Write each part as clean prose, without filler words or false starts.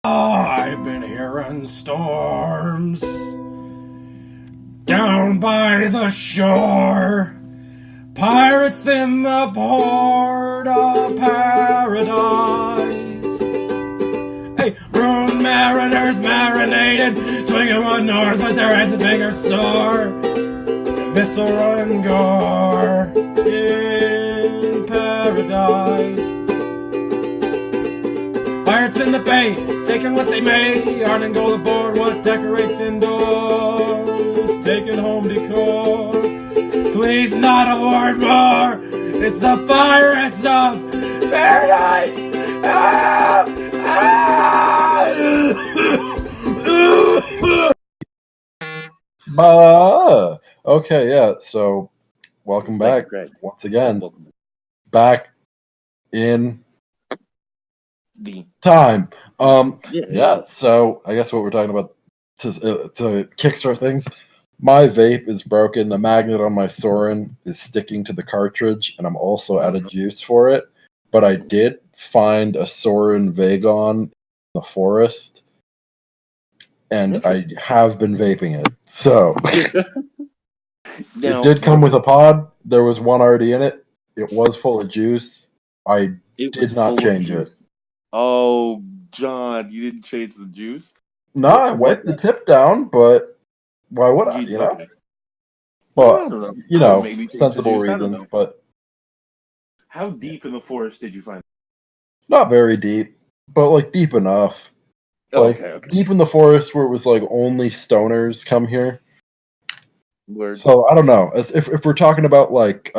I've been hearing storms down by the shore. Pirates in the port of paradise. Hey, ruined mariners marinated, swinging one north with their heads and fingers sore. Viscera and gore in paradise. Pirates in the bay, taking what they may, yarn and gold aboard what decorates indoors, taking home decor. Please not a word more. It's the Pirates of Paradise. Okay, yeah. So, welcome back once again. Back in time. Yeah. So I guess what we're talking about to kickstart things. My vape is broken. The magnet on my Suorin is sticking to the cartridge, and I'm also out of juice for it. But I did find a Suorin Vagon in the forest, and I have been vaping it. So it did come with a pod. There was one already in it. It was full of juice. I did not change it. Oh, John, you didn't change the juice? No, I wiped the tip down, but why would I? You know? Okay. Well, you know, sensible reasons, but... How deep in the forest did you find it? Not very deep, but, like, deep enough. Okay. Deep in the forest where it was, like, only stoners come here. Word. So, I don't know. If we're talking about, like,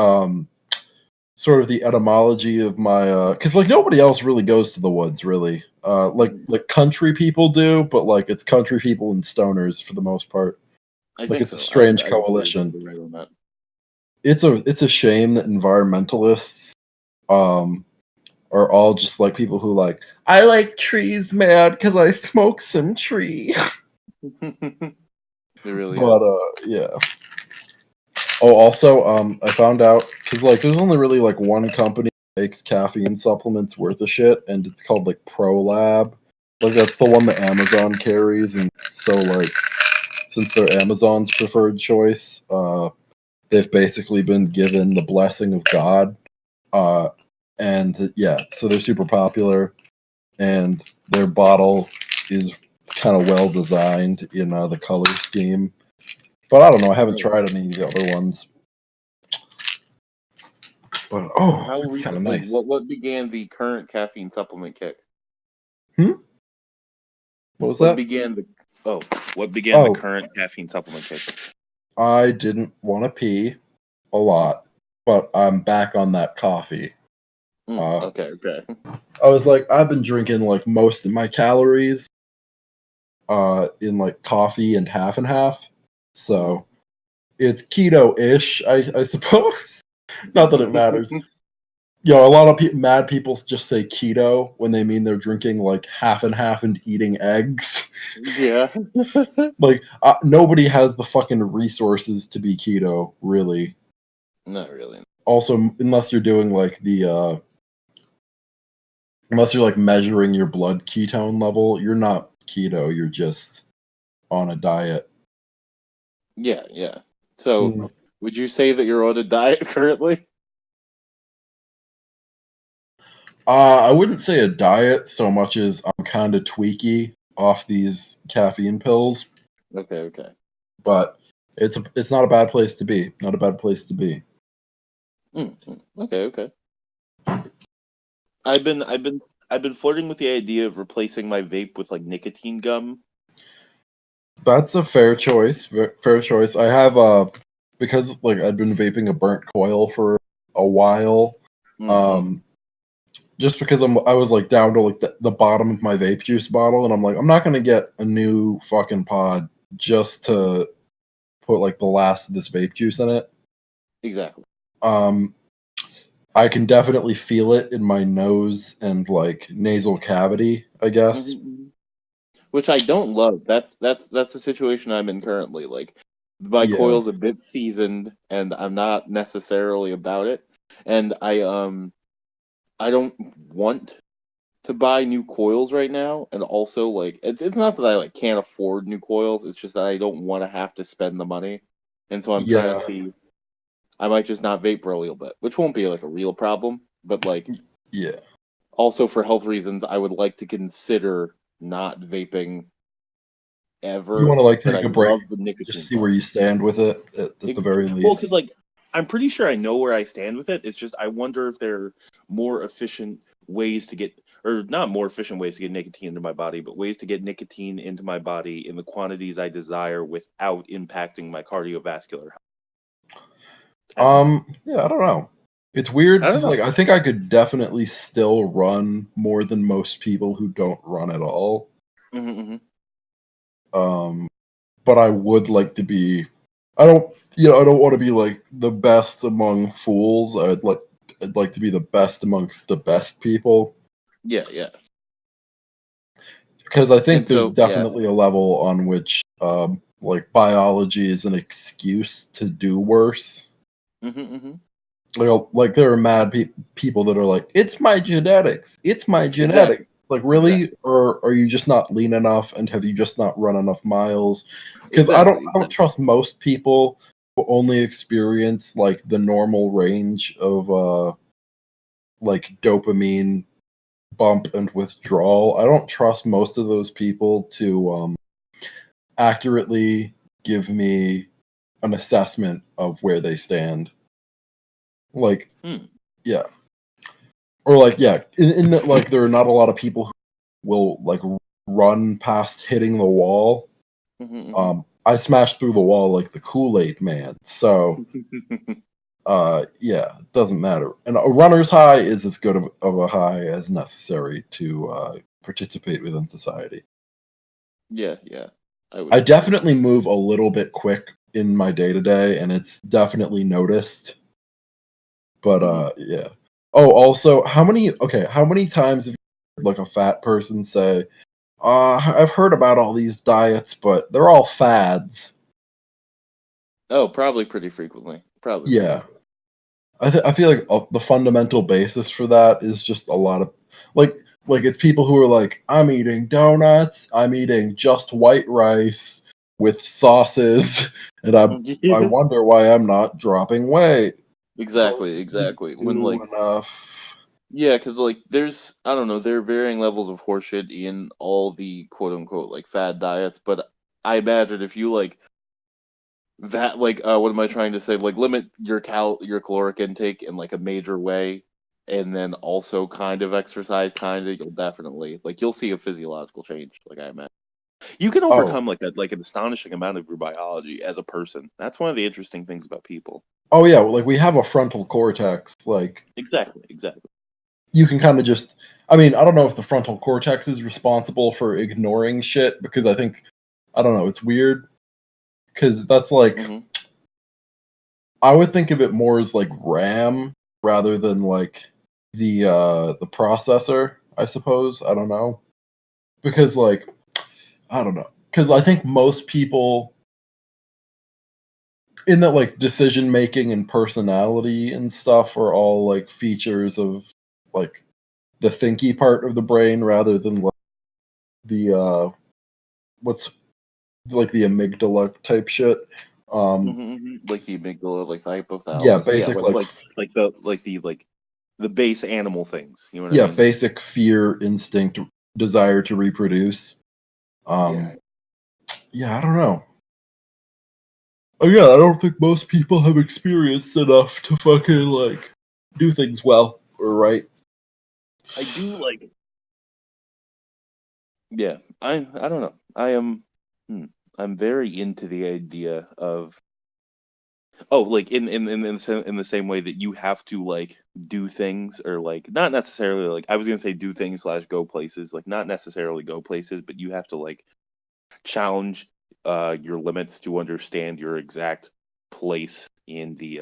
sort of the etymology of my... Because, like, nobody else really goes to the woods, really. Like country people do, but, like, it's country people and stoners for the most part. It's a strange coalition. It's a shame that environmentalists are all just like people who like, I like trees, man, because I smoke some tree. It really is. Yeah. Oh, also, I found out because like there's only really like one company that makes caffeine supplements worth a shit, and it's called like ProLab. Like that's the one that Amazon carries, and so like since they're Amazon's preferred choice, they've basically been given the blessing of God. And yeah, so they're super popular, and their bottle is kind of well designed in the color scheme. But I don't know, I haven't tried any of the other ones. But it's kind of nice. What began the current caffeine supplement kick? What was what that? Began the the current caffeine supplement kick? I didn't want to pee a lot, but I'm back on that coffee. Okay. I was like, I've been drinking like most of my calories in like coffee and half, so it's keto-ish, I suppose. Not that it matters. A lot of mad people just say keto when they mean they're drinking like half and eating eggs. Yeah. Like nobody has the fucking resources to be keto, really. Not really. Also, unless you're doing like unless you're like measuring your blood ketone level, you're not keto, you're just on a diet. Yeah. So, would you say that you're on a diet currently? I wouldn't say a diet so much as I'm kind of tweaky off these caffeine pills. Okay. But it's not a bad place to be. Not a bad place to be. Okay. I've been flirting with the idea of replacing my vape with like nicotine gum. That's a fair choice. Fair choice. I have because like I'd been vaping a burnt coil for a while. Just because I was like down to like the bottom of my vape juice bottle, and I'm like, I'm not gonna get a new fucking pod just to put like the last of this vape juice in it. Exactly. I can definitely feel it in my nose and like nasal cavity, I guess. Which I don't love. That's the situation I'm in currently. Like my coil's a bit seasoned, and I'm not necessarily about it. And I don't want to buy new coils right now, and also like it's not that I like can't afford new coils. It's just that I don't want to have to spend the money, and so I'm trying to see. I might just not vape for a little bit, which won't be like a real problem, but like also for health reasons, I would like to consider not vaping ever. You want to like but take I a break, love the nicotine just see where you stand with it at the very least. Well, because like I'm pretty sure I know where I stand with it. It's just I wonder if there are more efficient ways to get, or not more efficient ways to get nicotine into my body, but ways to get nicotine into my body in the quantities I desire without impacting my cardiovascular health. Yeah, I don't know. It's weird because like I think I could definitely still run more than most people who don't run at all. Mm-hmm. But I would like to be. I don't want to be like the best among fools. I'd like to be the best amongst the best people. Yeah. Because I think there's definitely a level on which like biology is an excuse to do worse. Mm-hmm. Like there are mad people that are like, it's my genetics. It's my genetics. Exactly. Like, really? Exactly. Or are you just not lean enough, and have you just not run enough miles? Because I don't trust most people who only experience like the normal range of like dopamine bump and withdrawal. I don't trust most of those people to accurately give me an assessment of where they stand. Like, yeah. Or like, yeah, in that, like, there are not a lot of people who will like run past hitting the wall. Mm-hmm. I smashed through the wall like the Kool-Aid man. So, yeah, it doesn't matter. And a runner's high is as good of a high as necessary to participate within society. Yeah. I definitely move a little bit quick in my day-to-day, and it's definitely noticed. But yeah. Oh, also, how many times have you heard like a fat person say, I've heard about all these diets, but they're all fads? Oh, probably pretty frequently. Probably. Yeah. I feel like the fundamental basis for that is just a lot of like it's people who are like, I'm eating donuts, I'm eating just white rice with sauces, and I wonder why I'm not dropping weight. Exactly. When like enough. Yeah, because like there's I don't know, there are varying levels of horseshit in all the quote unquote like fad diets, but I imagine if you like that what am I trying to say? Like limit your caloric intake in like a major way, and then also kind of exercise, you'll definitely you'll see a physiological change. Like I imagine you can overcome like an astonishing amount of your biology as a person. That's one of the interesting things about people. Oh yeah, like we have a frontal cortex. Like exactly. You can kind of just. I mean, I don't know if the frontal cortex is responsible for ignoring shit because I don't know. It's weird because that's like. Mm-hmm. I would think of it more as like RAM rather than like the processor, I suppose. I don't know. Because like I don't know. Because I think most people in that like decision making and personality and stuff are all like features of like the thinky part of the brain rather than like the what's like the amygdala type shit. Like the amygdala, like the hypothalamus. Yeah, basic the base animal things. You know what I mean? Yeah, basic fear, instinct, desire to reproduce. Yeah, I don't know. Again, I don't think most people have experienced enough to fucking like do things well or right. I do like. Yeah, I don't know. I'm very into the idea of. Oh, like in the same way that you have to like do things or like not necessarily like I was gonna say do things / go places, like not necessarily go places, but you have to like challenge your limits to understand your exact place in the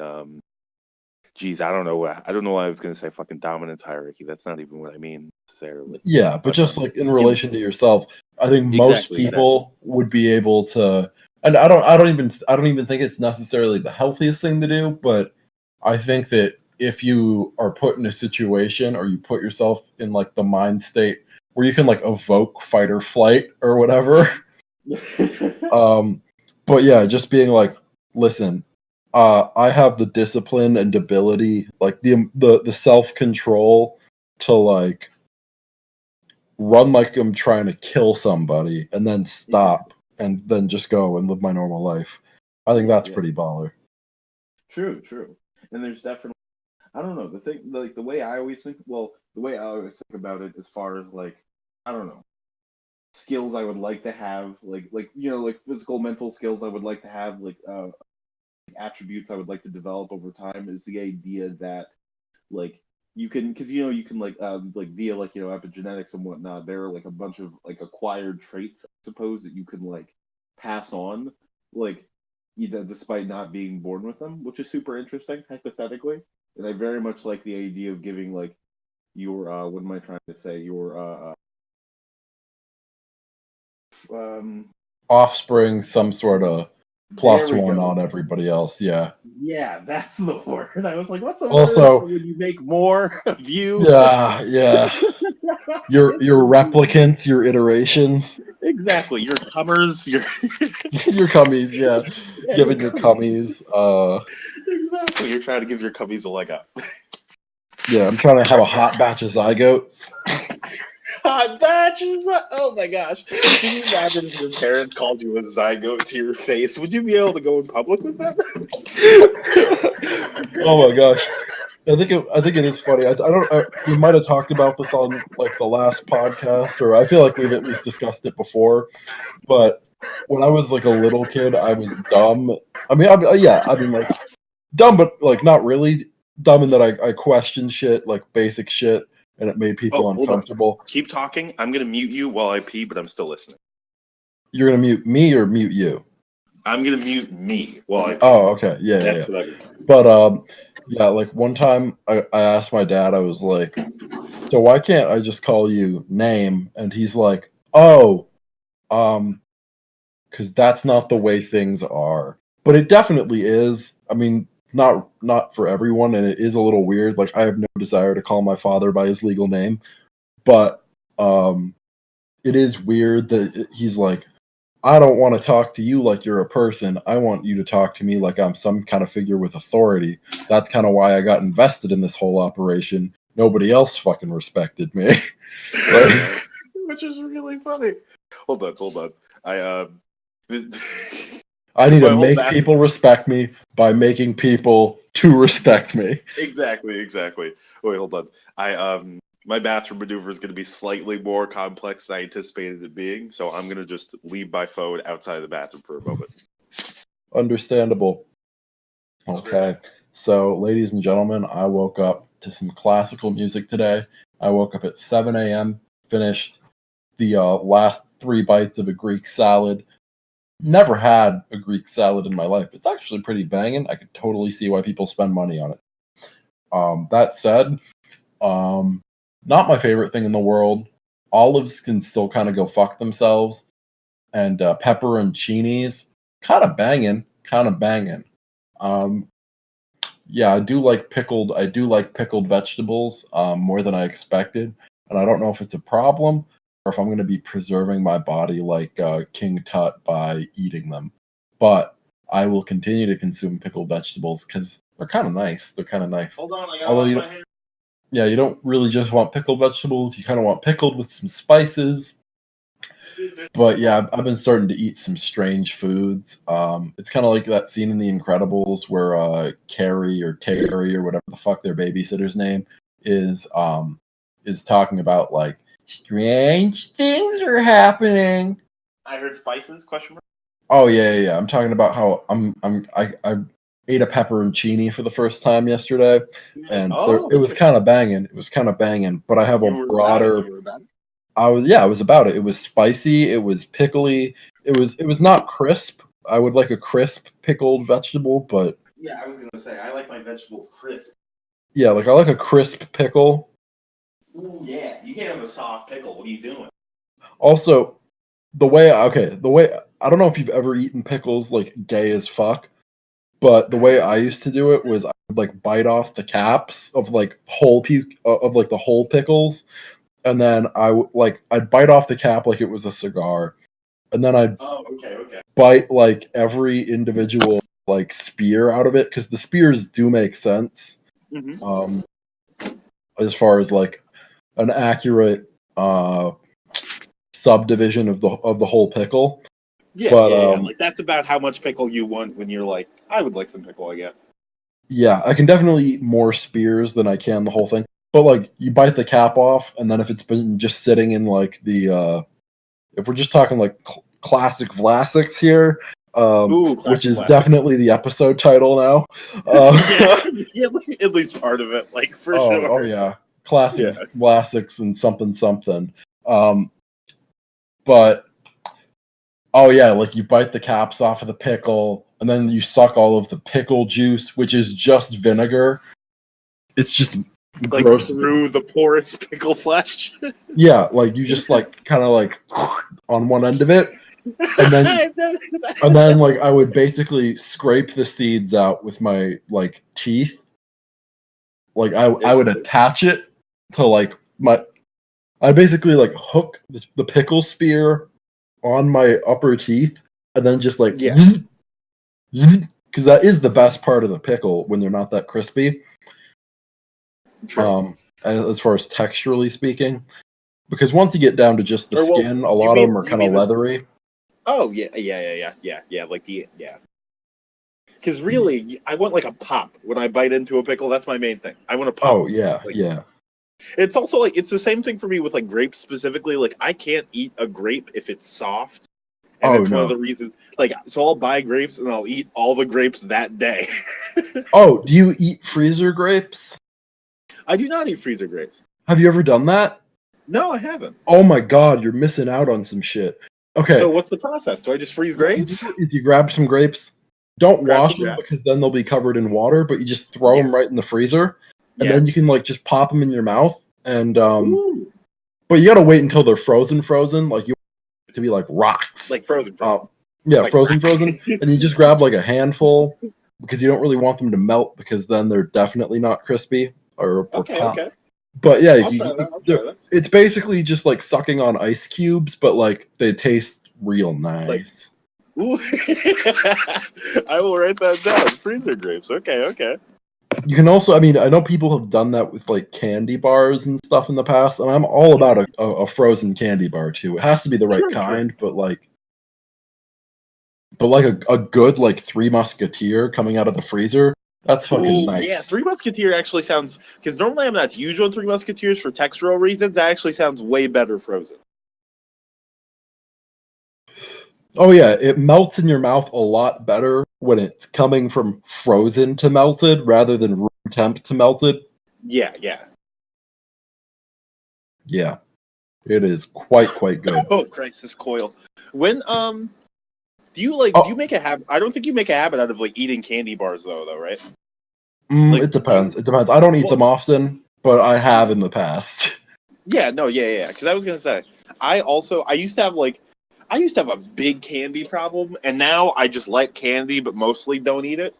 geez, I don't know why I was gonna say fucking dominance hierarchy. That's not even what I mean necessarily. Yeah, but just like in relation to yourself, I think most people would be able to. And I don't even think it's necessarily the healthiest thing to do, but I think that if you are put in a situation or you put yourself in like the mind state where you can like evoke fight or flight or whatever. But yeah, just being like, listen, I have the discipline and ability, like the self control to like run like I'm trying to kill somebody and then stop and then just go and live my normal life. I think that's pretty baller. True. And there's definitely, I don't know, the thing, like the way I always think, the way I always think about it as far as like, I don't know, skills I would like to have, like like physical, mental skills I would like to have, like attributes I would like to develop over time is the idea that like you can, because you can like via like epigenetics and whatnot, there are like a bunch of like acquired traits, I suppose, that you can like pass on, like either despite not being born with them, which is super interesting hypothetically. And I very much like the idea of giving like your what am I trying to say, your offspring some sort of plus one on everybody else. Yeah, that's the word. I was like, what's the also, word when you make more of you? Yeah. Your replicants, your iterations. Exactly. Your comers, your Your cummies, yeah. Giving your cummies. Exactly. You're trying to give your cummies a leg up. Yeah, I'm trying to have a hot batch of zygotes. Hot batches? Oh my gosh. Can you imagine if your parents called you a zygote to your face? Would you be able to go in public with them? Oh my gosh. I think it is funny. We might have talked about this on like the last podcast, or I feel like we've at least discussed it before. But when I was like a little kid, I was dumb. I mean, like dumb, but like not really dumb in that I questioned shit, like basic shit, and it made people uncomfortable. Hold on. Keep talking. I'm gonna mute you while I pee, but I'm still listening. You're gonna mute me or mute you? I'm gonna mute me while I pee. Oh, okay. Yeah, That's yeah. what I mean. But yeah, like one time I asked my dad, I was like, so why can't I just call you name? And he's like, oh, because that's not the way things are. But it definitely is. I mean, not for everyone, and it is a little weird. Like I have no desire to call my father by his legal name, but it is weird that he's like, I don't want to talk to you like you're a person. I want you to talk to me like I'm some kind of figure with authority. That's kind of why I got invested in this whole operation. Nobody else fucking respected me. Like, which is really funny. Hold on. I need to make people respect me by making people to respect me. Exactly. Wait, hold on. My bathroom maneuver is going to be slightly more complex than I anticipated it being, so I'm going to just leave my phone outside the bathroom for a moment. Understandable. Okay. So, ladies and gentlemen, I woke up to some classical music today. I woke up at 7 a.m., finished the last 3 bites of a Greek salad. Never had a Greek salad in my life. It's actually pretty banging. I could totally see why people spend money on it. That said, not my favorite thing in the world. Olives can still kind of go fuck themselves. And pepperoncinis, kind of banging. Yeah, I do like pickled vegetables more than I expected, and I don't know if it's a problem or if I'm going to be preserving my body like King Tut by eating them. But I will continue to consume pickled vegetables because they're kind of nice. Hold on, I gotta wash my hands. Yeah, you don't really just want pickled vegetables. You kind of want pickled with some spices. But yeah, I've been starting to eat some strange foods. It's kind of like that scene in The Incredibles where Carrie or Terry or whatever the fuck their babysitter's name is talking about like strange things are happening. I heard spices? Question mark. Oh yeah. I'm talking about how I ate a pepperoncini for the first time yesterday, and it was kind of banging. But I have a broader. I was about it. It was spicy. It was pickly. It was not crisp. I would like a crisp pickled vegetable, but yeah, I was gonna say I like my vegetables crisp. Yeah, like I like a crisp pickle. Ooh, yeah, you can't have a soft pickle. What are you doing? Also, the way I don't know if you've ever eaten pickles like gay as fuck, But the way I used to do it was I would like bite off the caps of like the whole pickles, and then I'd bite off the cap like it was a cigar, and then I'd Okay. bite like every individual like spear out of it because the spears do make sense. Mm-hmm. As far as like an accurate subdivision of the whole pickle. Yeah, But Like that's about how much pickle you want when you're like, I would like some pickle, I guess. yeah, I can definitely eat more spears than I can the whole thing. But like you bite the cap off, and then if it's been just sitting in like the if we're just talking like classic Vlassics here, Ooh, which is Vlassics. Definitely the episode title now. Yeah, at least part of it, like for sure. Oh yeah, classic Vlassics and something. But oh yeah, like you bite the caps off of the pickle, and then you suck all of the pickle juice, which is just vinegar. It's just Like gross. through the porous pickle flesh. Yeah, like you just like kind of like on one end of it, and then like I would basically scrape the seeds out with my like teeth. Like I would attach it to like I basically like hook the pickle spear on my upper teeth, and then just like because that is the best part of the pickle when they're not that crispy. True. As far as texturally speaking, because once you get down to just the skin, a lot of them are kind of leathery. Oh yeah. Like because really, I want like a pop when I bite into a pickle. That's my main thing. I want a pop. Oh yeah, like, yeah. It's also like it's the same thing for me with like grapes specifically. Like I can't eat a grape if it's soft. And it's one of the reasons, like, so I'll buy grapes and I'll eat all the grapes that day. Oh, do you eat freezer grapes? I do not eat freezer grapes. Have you ever done that? No, I haven't. Oh my god, you're missing out on some shit. Okay. So what's the process? Do I just freeze grapes? Is you grab some grapes, don't wash them because then they'll be covered in water, but you just throw them right in the freezer, and then you can like just pop them in your mouth, and but you gotta wait until they're frozen. Like you want it to be like rocks. Like frozen. Yeah, like frozen, and you just grab like a handful because you don't really want them to melt because then they're definitely not crispy or pop. Okay. But yeah, I'll try that. It's basically just like sucking on ice cubes, but like they taste real nice. Ooh. I will write that down. Freezer grapes. Okay. You can also, I mean, I know people have done that with like candy bars and stuff in the past, and I'm all about a frozen candy bar too. It has to be the right kind, but like a good like Three Musketeer coming out of the freezer, that's fucking nice. Yeah, Three Musketeer actually sounds, because normally I'm not huge on Three Musketeers for textural reasons. That actually sounds way better frozen. Oh yeah, it melts in your mouth a lot better when it's coming from frozen to melted rather than room temp to melted. Yeah. Yeah, it is quite good. Oh, crisis coil. When do you make a habit? I don't think you make a habit out of like eating candy bars though, right? It depends. I don't eat them often, but I have in the past. Yeah. Because I was gonna say, I used to have a big candy problem, and now I just like candy, but mostly don't eat it.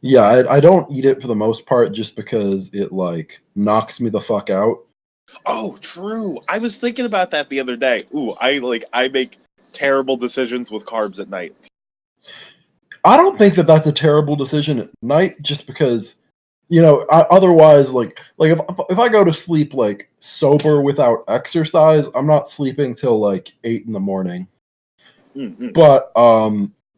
Yeah, I don't eat it for the most part just because it like knocks me the fuck out. Oh, true. I was thinking about that the other day. Ooh, I make terrible decisions with carbs at night. I don't think that's a terrible decision at night, just because, otherwise, like if I go to sleep like sober without exercise, I'm not sleeping till like 8 a.m. Mm-hmm. But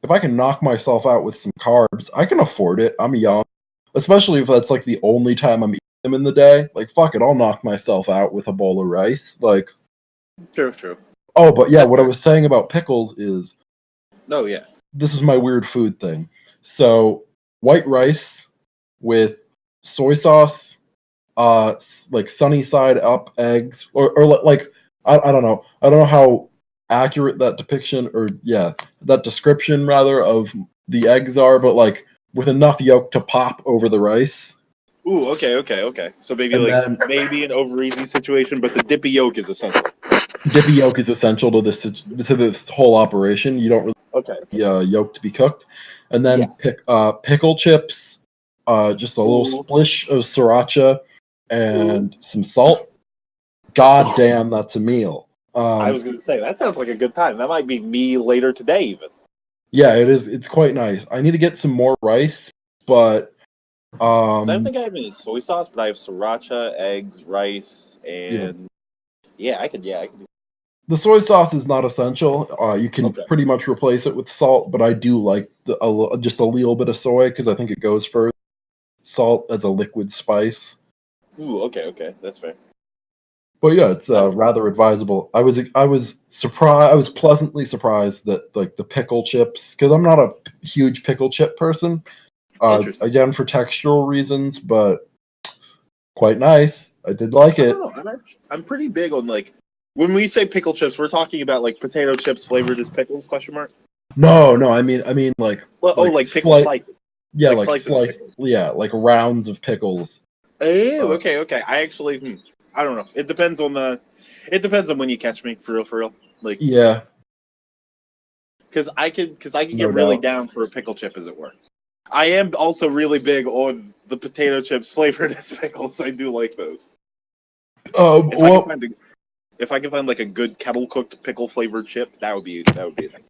if I can knock myself out with some carbs, I can afford it. I'm young, especially if that's like the only time I'm eating them in the day. Like fuck it, I'll knock myself out with a bowl of rice. Like, true. Oh, but yeah, what I was saying about pickles is... Oh, yeah. This is my weird food thing. So, white rice with soy sauce, like sunny side up eggs, or like, I don't know. I don't know how accurate that that description, rather, of the eggs are, but like, with enough yolk to pop over the rice. Ooh, okay. So maybe maybe an over easy situation, but the dippy yolk is essential. Dippy yolk is essential to this whole operation. You don't really okay. Yolk to be cooked, and then pickle chips, just a little splish of sriracha, and some salt. God damn, that's a meal. I was going to say, that sounds like a good time. That might be me later today, even. Yeah, it is. It's quite nice. I need to get some more rice, but I don't think I have any soy sauce, but I have sriracha, eggs, rice, and I could do. The soy sauce is not essential. You can pretty much replace it with salt, but I do like just a little bit of soy because I think it goes further. Salt as a liquid spice. Ooh, okay, that's fair. But yeah, it's rather advisable. I was surprised. I was pleasantly surprised that like the pickle chips, because I'm not a huge pickle chip person. Again, for textural reasons, but quite nice. I did like it. I don't know. I'm pretty big on like when we say pickle chips, we're talking about like potato chips flavored as pickles? ? No. I mean like pickle slices. Yeah, like slice. Yeah, like rounds of pickles. Oh, okay. I actually, I don't know. It depends on when you catch me, for real. Like, yeah, because I could get really down for a pickle chip, as it were. I am also really big on the potato chips flavored as pickles. I do like those. If I can find like a good kettle cooked pickle flavored chip, that would be nice.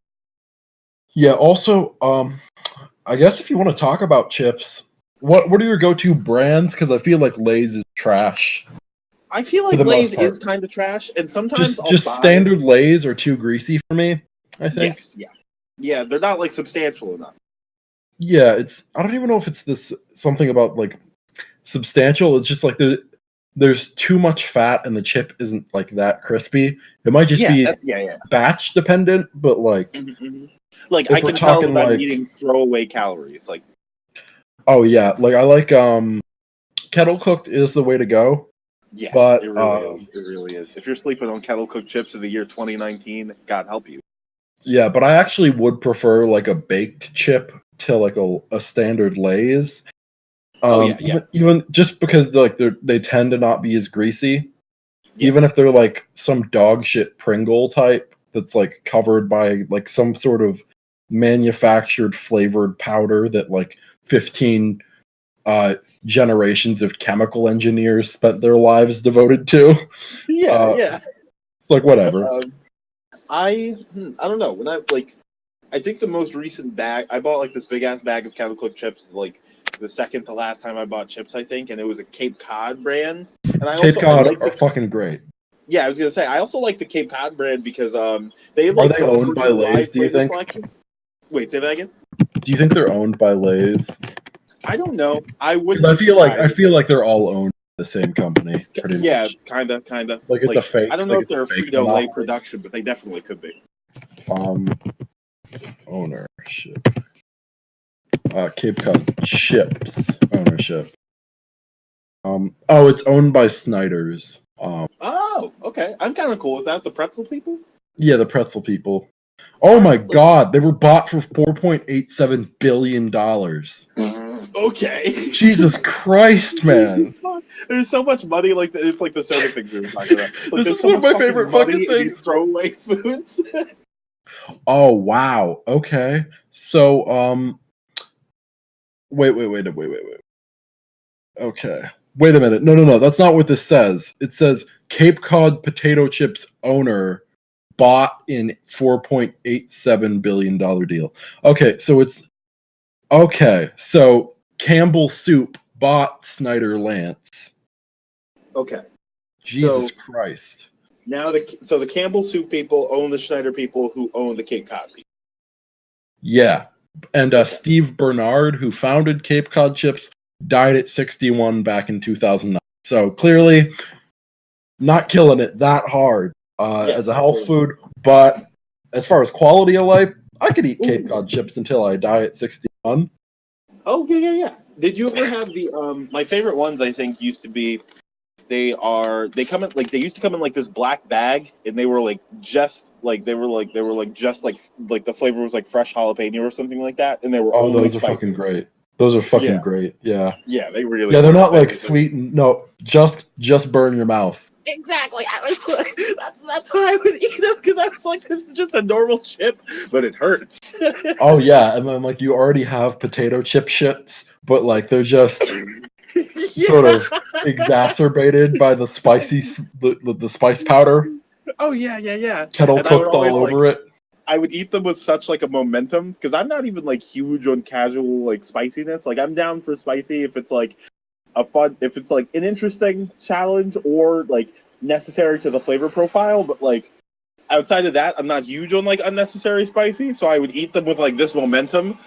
Yeah. Also, I guess if you want to talk about chips, what are your go-to brands? Because I feel like Lay's is trash. I feel like Lay's is kind of trash, and sometimes just standard Lay's are too greasy for me. I think. Yes, yeah, they're not like substantial enough. Yeah, I don't even know if it's something about like substantial. It's just like there's too much fat and the chip isn't like that crispy. It might just be batch dependent, but like like I can tell that I'm eating throwaway calories. Like, oh yeah, like I like kettle cooked is the way to go. Yes, but it really is. It really is. If you're sleeping on kettle cooked chips of the year 2019, God help you. Yeah, but I actually would prefer like a baked chip to like a standard Lay's. Even just because they tend to not be as greasy. Yes. Even if they're like some dog shit Pringle type that's like covered by like some sort of manufactured flavored powder that like 15 generations of chemical engineers spent their lives devoted to. Yeah. It's like whatever. I don't know. When I think the most recent bag I bought like this big ass bag of kettle cooked chips like the second to last time I bought chips, I think, and it was a Cape Cod brand. And Cape Cod are fucking great. Yeah, I was gonna say I also like the Cape Cod brand because they have are they owned by Lay's? Do you think? Selection. Wait, say that again. Do you think they're owned by Lay's? I don't know. I would. I feel like they're all owned by the same company. Pretty much. Yeah, kind of. Like it's a fake. I don't know if they're a Frito-Lay production, but they definitely could be. Ownership. Cape Cod chips ownership. It's owned by Snyder's. Okay. I'm kind of cool with that. The pretzel people? Yeah, the pretzel people. Oh my God, they were bought for $4.87 billion. Okay. Jesus Christ, man. There's so much money, like it's like the soda things we were talking about. Like, this is one of my favorite fucking things. These throwaway foods. Oh wow. Okay. So wait. Okay. Wait a minute. No. That's not what this says. It says Cape Cod potato chips owner bought in $4.87 billion deal. Okay, so Campbell Soup bought Snyder Lance. Okay. Jesus Christ. Now the Campbell Soup people own the Schneider people who own the Cape Cod people. Yeah. And Steve Bernard, who founded Cape Cod Chips, died at 61 back in 2009. So clearly not killing it that hard as a health food. But as far as quality of life, I could eat Cape Cod Chips until I die at 61. Oh, yeah. Did you ever have the my favorite ones I think used to be they used to come in like this black bag, and they were like just like the flavor was like fresh jalapeno or something like that, and they were those are fucking great. Those are fucking great. Yeah. Yeah, they really. Yeah, they're not like sweet. No, just burn your mouth. Exactly. I was like, that's why I would eat them because I was like, this is just a normal chip, but it hurts. Oh yeah, and then like you already have potato chip shits, but like they're just sort of exacerbated by the the spice powder, Oh yeah. kettle And I would cooked always all like, over it. I would eat them with such like a momentum because I'm not even like huge on casual like spiciness. Like I'm down for spicy if it's like if it's like an interesting challenge or like necessary to the flavor profile. But like outside of that, I'm not huge on like unnecessary spicy. So I would eat them with like this momentum.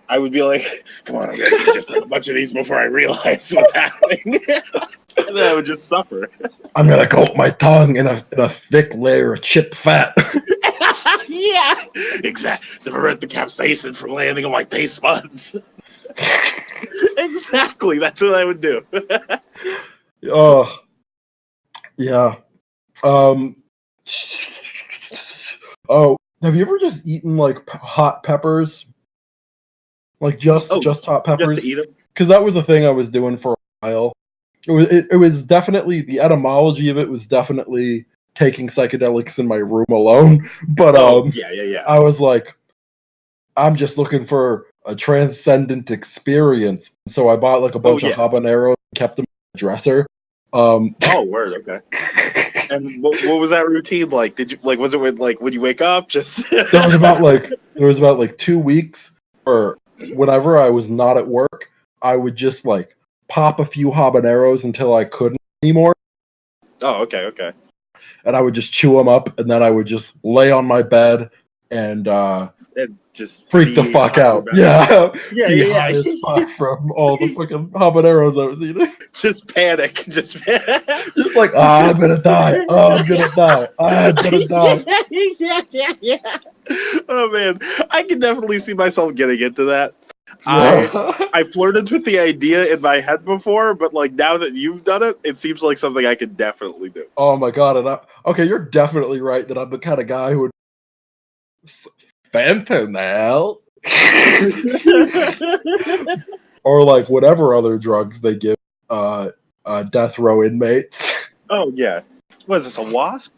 I would be like, come on, I'm gonna eat just like a bunch of these before I realize what's happening. And then I would just suffer. I'm gonna coat my tongue in a thick layer of chip fat. Yeah, exactly. To prevent the capsaicin from landing on my taste buds. Exactly, that's what I would do. Oh, yeah. Oh, have you ever just eaten like hot peppers? Like just hot Just peppers? to eat them. Because that was a thing I was doing for a while. It was definitely the etymology of it was definitely taking psychedelics in my room alone. But Yeah. I was like, I'm just looking for a transcendent experience. So I bought like a bunch of habaneros and kept them in the dresser. Oh, word. Okay. And what was that routine like? Did you like? Was it when you wake up? Just there was about like 2 weeks, or whenever I was not at work, I would just like pop a few habaneros until I couldn't anymore. Oh, okay. And I would just chew them up, and then I would just lay on my bed and And just freak the fuck out. Yeah. Be high yeah. as fuck from all the fucking habaneros I was eating. Just panic. Just like, I'm gonna die. I'm gonna die. I'm gonna die. Yeah. Oh man, I can definitely see myself getting into that. Yeah. I flirted with the idea in my head before, but like now that you've done it, it seems like something I could definitely do. Oh my god! And okay, you're definitely right that I'm the kind of guy who would fentanyl or like whatever other drugs they give death row inmates. Oh yeah, was this a wasp?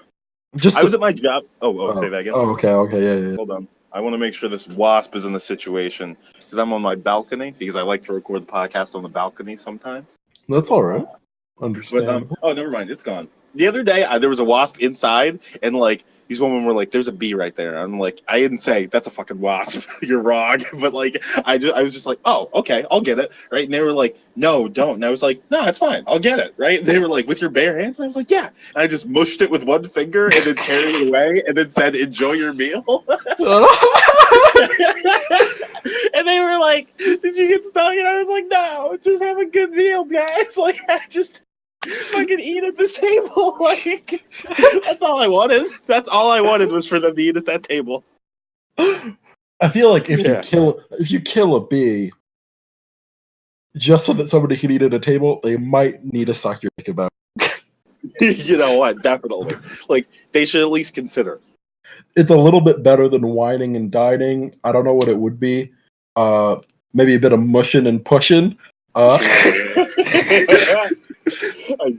Just I was at my job. Say that again. Oh, okay, yeah. Hold on. I want to make sure this wasp is in the situation because I'm on my balcony because I like to record the podcast on the balcony sometimes. That's all right. Understandable. But never mind. It's gone. The other day, there was a wasp inside, and like these women were like, "There's a bee right there." I'm like, I didn't say that's a fucking wasp. You're wrong. But like, I was just like, "Oh, okay, I'll get it." Right? And they were like, "No, don't." And I was like, "No, it's fine. I'll get it." Right? And they were like, "With your bare hands?" And I was like, "Yeah." And I just mushed it with one finger and then carried it away, and then said, "Enjoy your meal." And they were like, "Did you get stung?" And I was like, "No, just have a good meal, guys." Like, I just fucking eat at this table. Like, that's all I wanted. That's all I wanted was for them to eat at that table. I feel like if you kill a bee, just so that somebody can eat at a table, they might need to suck your dick about. You know what? Definitely. Like, they should at least consider. It's a little bit better than whining and dining. I don't know what it would be. Maybe a bit of mushing and pushing. I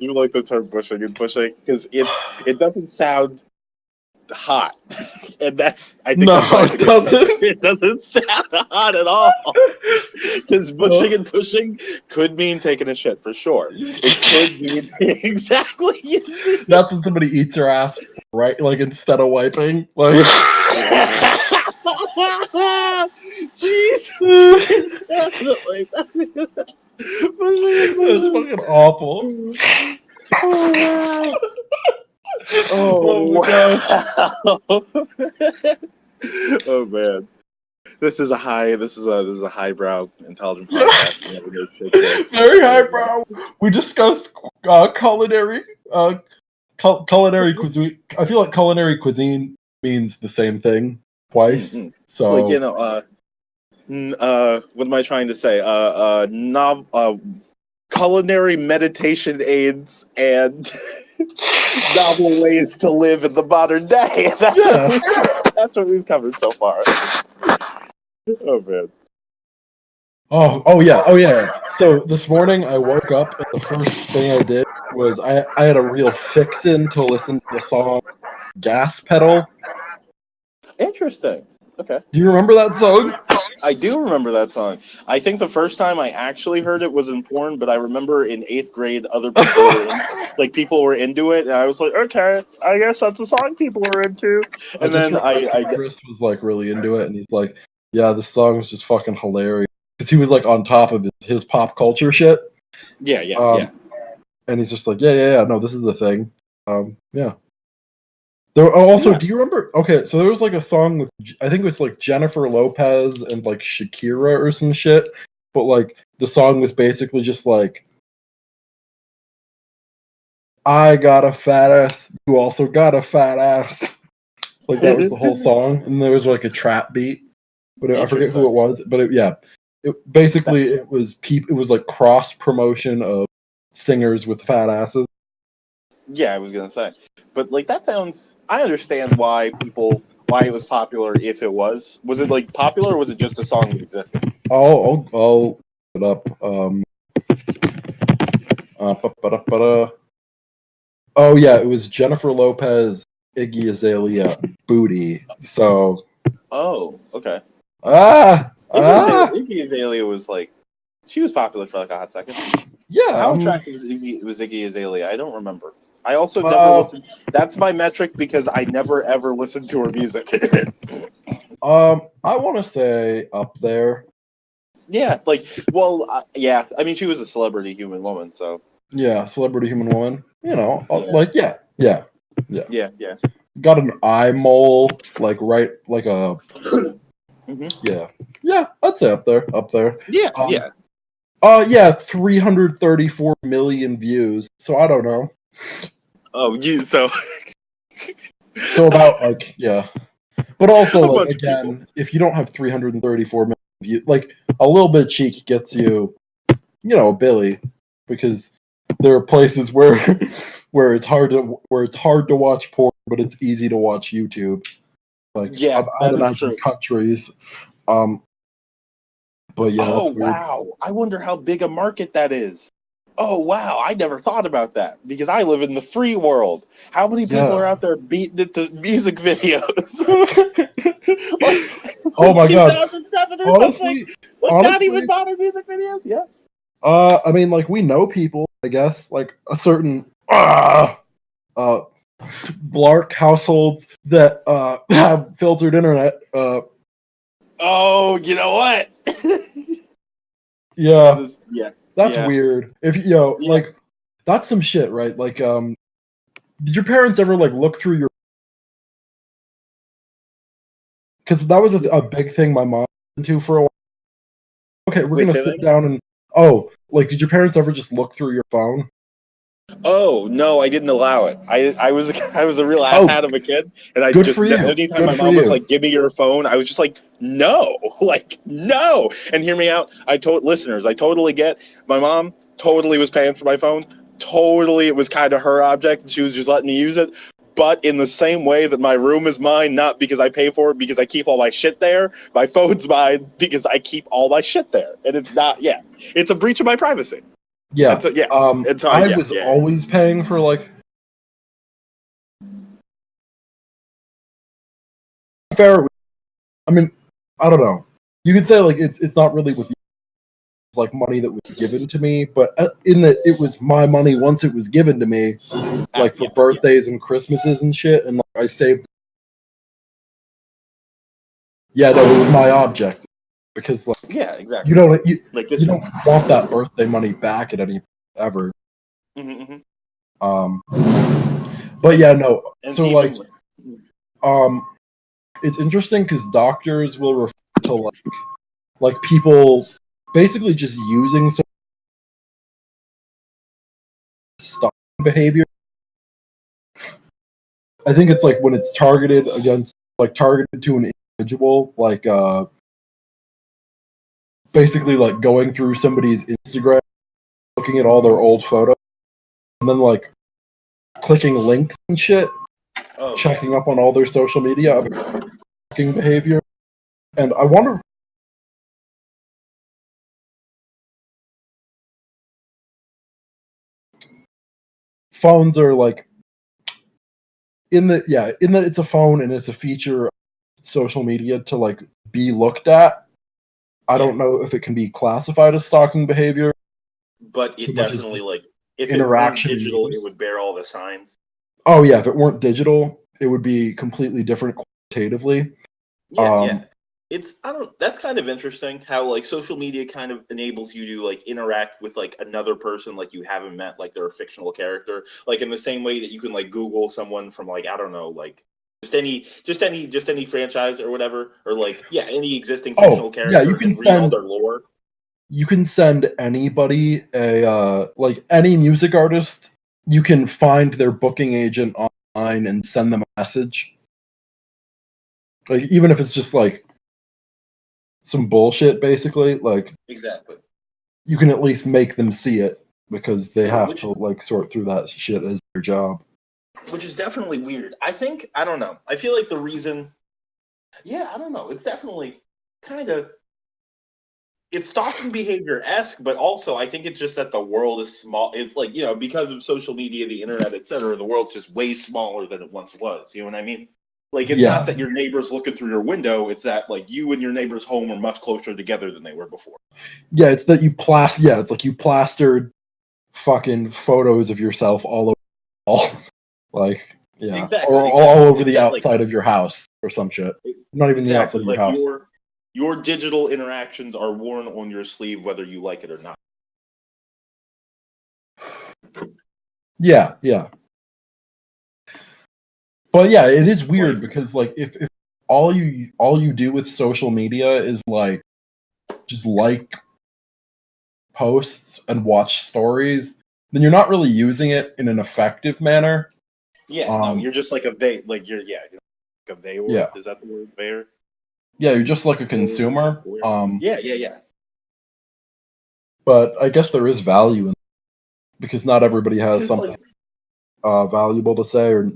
do like the term bushing and pushing because it doesn't sound hot, and that's I think that's why I think it doesn't sound hot at all. Because bushing and pushing could mean taking a shit for sure. It could mean exactly. That's when somebody eats your ass, right? Like instead of wiping, like. Jesus. It's fucking awful. Oh my gosh. Oh man. This is a highbrow intelligent podcast. Very highbrow. We discussed culinary cuisine. I feel like culinary cuisine means the same thing twice. Mm-hmm. So like, you know, what am I trying to say? Culinary meditation aids and novel ways to live in the modern day. That's what we've covered so far. Oh man. Oh yeah, So this morning I woke up and the first thing I did was I had a real fix-in to listen to the song Gas Pedal. Interesting. Okay. Do you remember that song? I do remember that song. I think the first time I actually heard it was in porn, but I remember in 8th grade other people people were into it, and I was like, okay, I guess that's a song people are into. I And just then remember Chris was like really into it, and he's like, "Yeah, this song is just fucking hilarious," because he was like on top of his pop culture shit. yeah. And he's just like, yeah. No, this is a thing. Yeah. There also, Yeah. do you remember? Okay, so there was like a song with I think it was like Jennifer Lopez and like Shakira or some shit, but like the song was basically just like, "I got a fat ass, you also got a fat ass." Like that was the whole song, and there was like a trap beat, but I forget who it was. But basically it was it was like cross promotion of singers with fat asses. Yeah, I was gonna say, but like that sounds. I understand why it was popular. If it was it like popular, or was it just a song that existed? I'll put it up. Ba-ba-da-ba-da. Oh yeah, it was Jennifer Lopez, Iggy Azalea, Booty. So Oh, okay. ah Iggy Azalea was like, she was popular for like a hot second. yeah. How attractive was Iggy Azalea? I don't remember. I also never listened. That's my metric because I never ever listened to her music. I want to say up there. Yeah, yeah. I mean, she was a celebrity human woman, so Yeah, celebrity human woman. You know, yeah. Got an eye mole, like right, like a yeah. I'd say up there. Yeah, Yeah, 334 million views. So I don't know. Oh, So about like yeah, but also a like bunch of again, people. if you don't have 334 million views, like a little bit of cheek gets you, a Billy, because there are places where where it's hard to watch porn, but it's easy to watch YouTube. Like Yeah, I'd that is imagine true. countries. But yeah, Oh that's weird. wow! I wonder how big a market that is. Oh wow! I never thought about that because I live in the free world. How many people are Yeah. out there beating it to music videos? like, Oh my god. 2007 or something? Like not even modern music videos? Yeah. I mean, like we know people, I guess, like a certain Blark households that have filtered internet. Oh, you know what? Yeah, Yeah. that's weird. If like that's some shit, right? Like, did your parents ever like look through your? Because that was a big thing my mom was into for a while. Okay, we're gonna sit down and like, did your parents ever just look through your phone? Oh no, I didn't allow it. I was I was a real asshat of a kid, and I Good just for you. anytime Good my for mom was you. like, "Give me your phone," I was just like, "No, like no." And hear me out. I told listeners, I totally get my mom totally was paying for my phone. Totally, it was kind of her object, and she was just letting me use it. But in the same way that my room is mine, not because I pay for it, because I keep all my shit there. My phone's mine because I keep all my shit there, and it's not. Yeah, it's a breach of my privacy. Yeah. I was Yeah. always paying for like fair. I mean, I don't know. You could say like it's not really with you. It's like money that was given to me, but in that it was my money once it was given to me, like for birthdays and Christmases and shit, and like, I saved. Yeah, no, it was my object because like exactly. you know like, you This don't want that birthday money back at any ever. But yeah, no. So like, it's interesting because doctors will refer to like people basically just using some stalking behavior. I think it's like when it's targeted to an individual, like basically like going through somebody's Instagram, looking at all their old photos, and then like clicking links and shit, checking up on all their social media behavior. And I wonder phones are like it's a phone and it's a feature of social media to like be looked at. I don't know if it can be classified as stalking behavior, but so it much as definitely just like if it weren't interaction digital, memes. it would bear all the signs. Oh yeah, if it weren't digital, it would be completely different qualitatively. Yeah. It's I don't that's kind of interesting how like social media kind of enables you to like interact with like another person like you haven't met, like they're a fictional character, like in the same way that you can like Google someone from like I don't know, like just any franchise or whatever, or like any existing fictional Yeah, character and read all their lore. you can send anybody a like any music artist, you can find their booking agent online and send them a message. Like even if it's just like some bullshit, basically, like Exactly. you can at least make them see it because they True, have to like sort through that shit as their job. Which is definitely weird. I don't know. I feel like the reason, I don't know. It's definitely kind of it's stalking behavior esque, but also I think it's just that the world is small. It's like because of social media, the internet, etc. The world's just way smaller than it once was. You know what I mean? Like it's not that your neighbor's looking through your window. It's that like you and your neighbor's home are much closer together than they were before. Yeah, it's that you plaster. Yeah, it's like you plastered fucking photos of yourself all over the wall. Like, yeah, Exactly. or all over It's the that, outside of your house or some shit. Not even the outside of your like house. your digital interactions are worn on your sleeve, whether you like it or not. Yeah. But yeah, it is weird because like if all you do with social media is like just like posts and watch stories, then you're not really using it in an effective manner. Yeah, no, you're just like a vape, like you're like a vayor. Yeah. Is that the word, vayor? Yeah, you're just like a consumer. Yeah. But I guess there is value in it because not everybody has Because, something valuable to say, or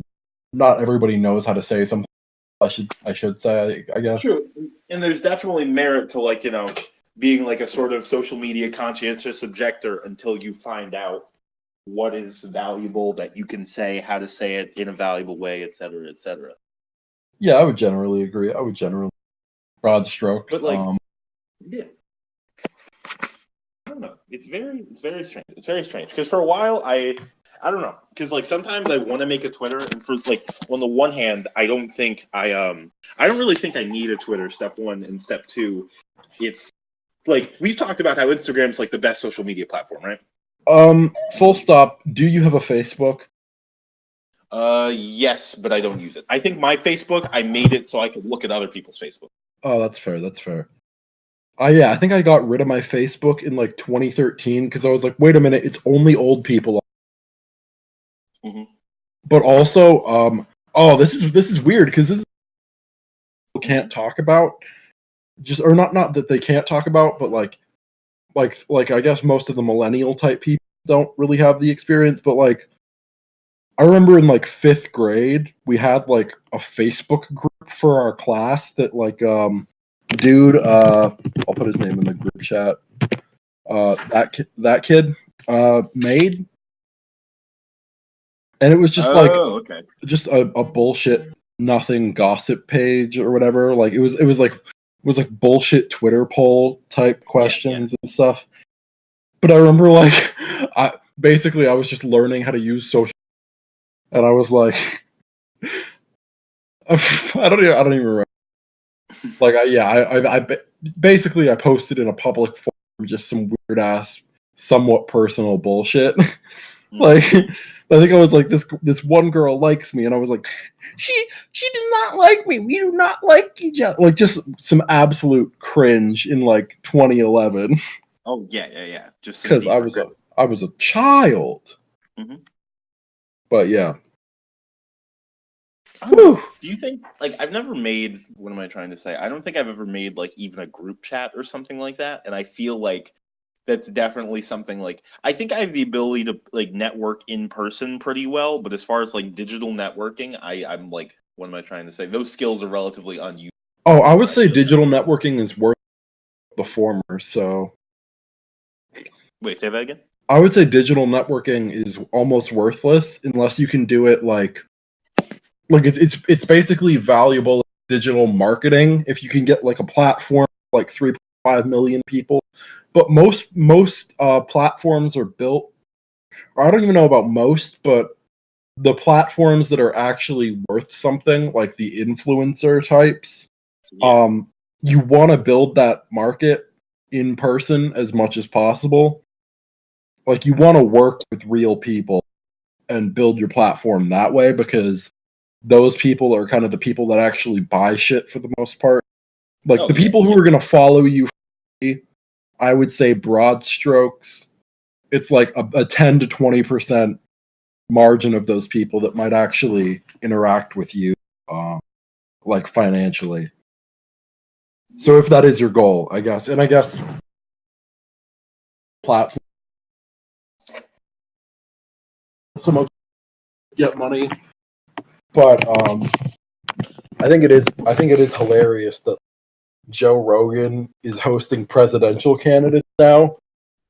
not everybody knows how to say something. I should say, I guess. True, and there's definitely merit to like being like a sort of social media conscientious objector until you find out what is valuable that you can say, how to say it in a valuable way, et cetera, et cetera. Yeah, I would generally agree. Broad strokes. But like, yeah, I don't know. It's very strange. It's very strange because for a while I don't know, because like sometimes I want to make a Twitter, and for like on the one hand I don't think I don't really think I need a Twitter. Step one, and step two, it's like we've talked about how Instagram's like the best social media platform, right? Full stop. Do you have a Facebook? Yes, but I don't use it. I think my Facebook, I made it so I could look at other people's Facebook. Oh, that's fair. That's fair. I think I got rid of my Facebook in like 2013 because I was like, wait a minute, it's only old people. Mm-hmm. But also, this is weird because this is people can't talk about, just or not that they can't talk about, but like I guess most of the millennial type people don't really have the experience. But like, I remember in like 5th grade, we had like a Facebook group for our class that like dude, I'll put his name in the group chat. That kid made, and it was just just a bullshit nothing gossip page or whatever. Like it was like bullshit Twitter poll type questions and stuff. But I remember like I was just learning how to use social, and I was like, I don't even remember. Like I basically I posted in a public forum just some weird ass, somewhat personal bullshit. Like I think I was like this one girl likes me, and I was like, she does not like me. We do not like each other. Like just some absolute cringe in like 2011. Oh yeah. Just because I was a child. Mm-hmm. But yeah. Do you think like I've never made? What am I trying to say? I don't think I've ever made like even a group chat or something like that, and I feel like that's definitely something like I think I have the ability to like network in person pretty well, but as far as like digital networking, I'm like, what am I trying to say? Those skills are relatively unused. Oh, I would say digital networking is worth the former. So wait, say that again. I would say digital networking is almost worthless unless you can do it like it's basically valuable digital marketing if you can get like a platform like 3.5 million people. But most platforms are built, or I don't even know about most, but the platforms that are actually worth something, like the influencer types, Yeah. you want to build that market in person as much as possible. Like you want to work with real people and build your platform that way because those people are kind of the people that actually buy shit for the most part. Like the people who are going to follow you, I would say broad strokes, it's like a 10 to 20% margin of those people that might actually interact with you, like financially. So if that is your goal, I guess, and I guess platform some get money, but I think it is hilarious that Joe Rogan is hosting presidential candidates now.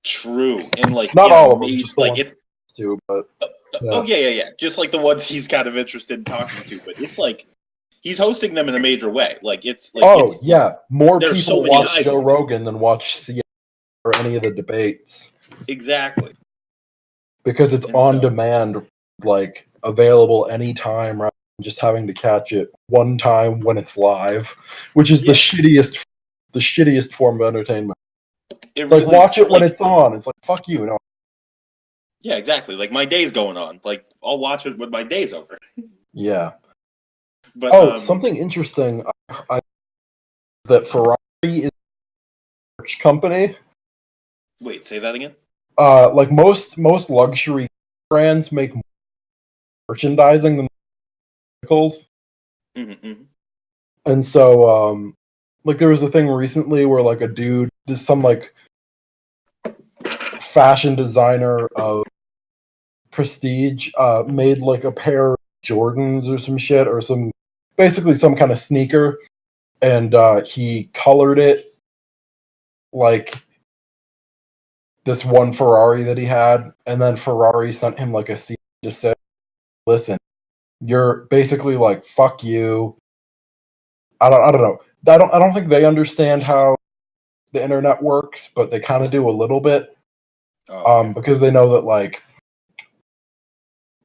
True, and like Not in a all of them, major, just the like ones it's too, but yeah. oh yeah, just like the ones he's kind of interested in talking to. But it's like he's hosting them in a major way. Like it's like it's yeah, more there's so people many watch eyes Joe on it. Rogan than watch CNN or any of the debates Exactly. because it's And on so demand, like available anytime, rather than just having to catch it one time when it's live, which is Yeah. the shittiest form of entertainment. it It's like really watch it when like it's on. It's like fuck you, no. yeah, exactly. Like my day's going on. Like I'll watch it when my day's over. Yeah. But Oh, something interesting that Ferrari is a merch company. wait, say that again. Like most luxury brands make more merchandising than vehicles, Mm-hmm. and so like there was a thing recently where like a dude, there's some like fashion designer of prestige, made like a pair of Jordans or some shit or some basically some kind of sneaker, and he colored it like this one Ferrari that he had, and then Ferrari sent him like a cease and desist. Listen, you're basically like fuck you. I don't know. I don't think they understand how the internet works, but they kind of do a little bit, Oh, okay. because they know that like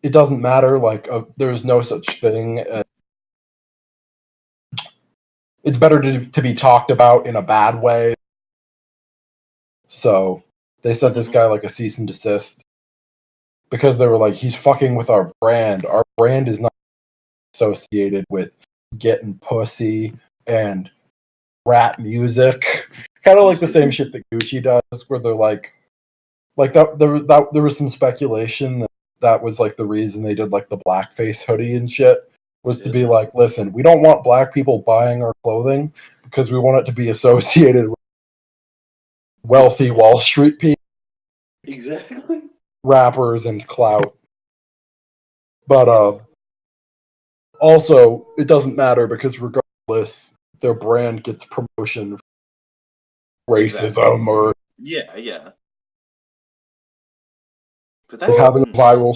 it doesn't matter. Like there's no such thing. It's better to be talked about in a bad way. So they sent this guy like a cease and desist because they were like, he's fucking with our brand. Our brand is not associated with getting pussy and rap music. Kind of like the same shit that Gucci does, where they're like that. There was some speculation that was like the reason they did like the blackface hoodie and shit, was to be like, listen, we don't want black people buying our clothing because we want it to be associated with wealthy Wall Street people, Exactly. rappers, and clout. But also, it doesn't matter because regardless, their brand gets promotion for racism or Yeah. But like that's having a viral.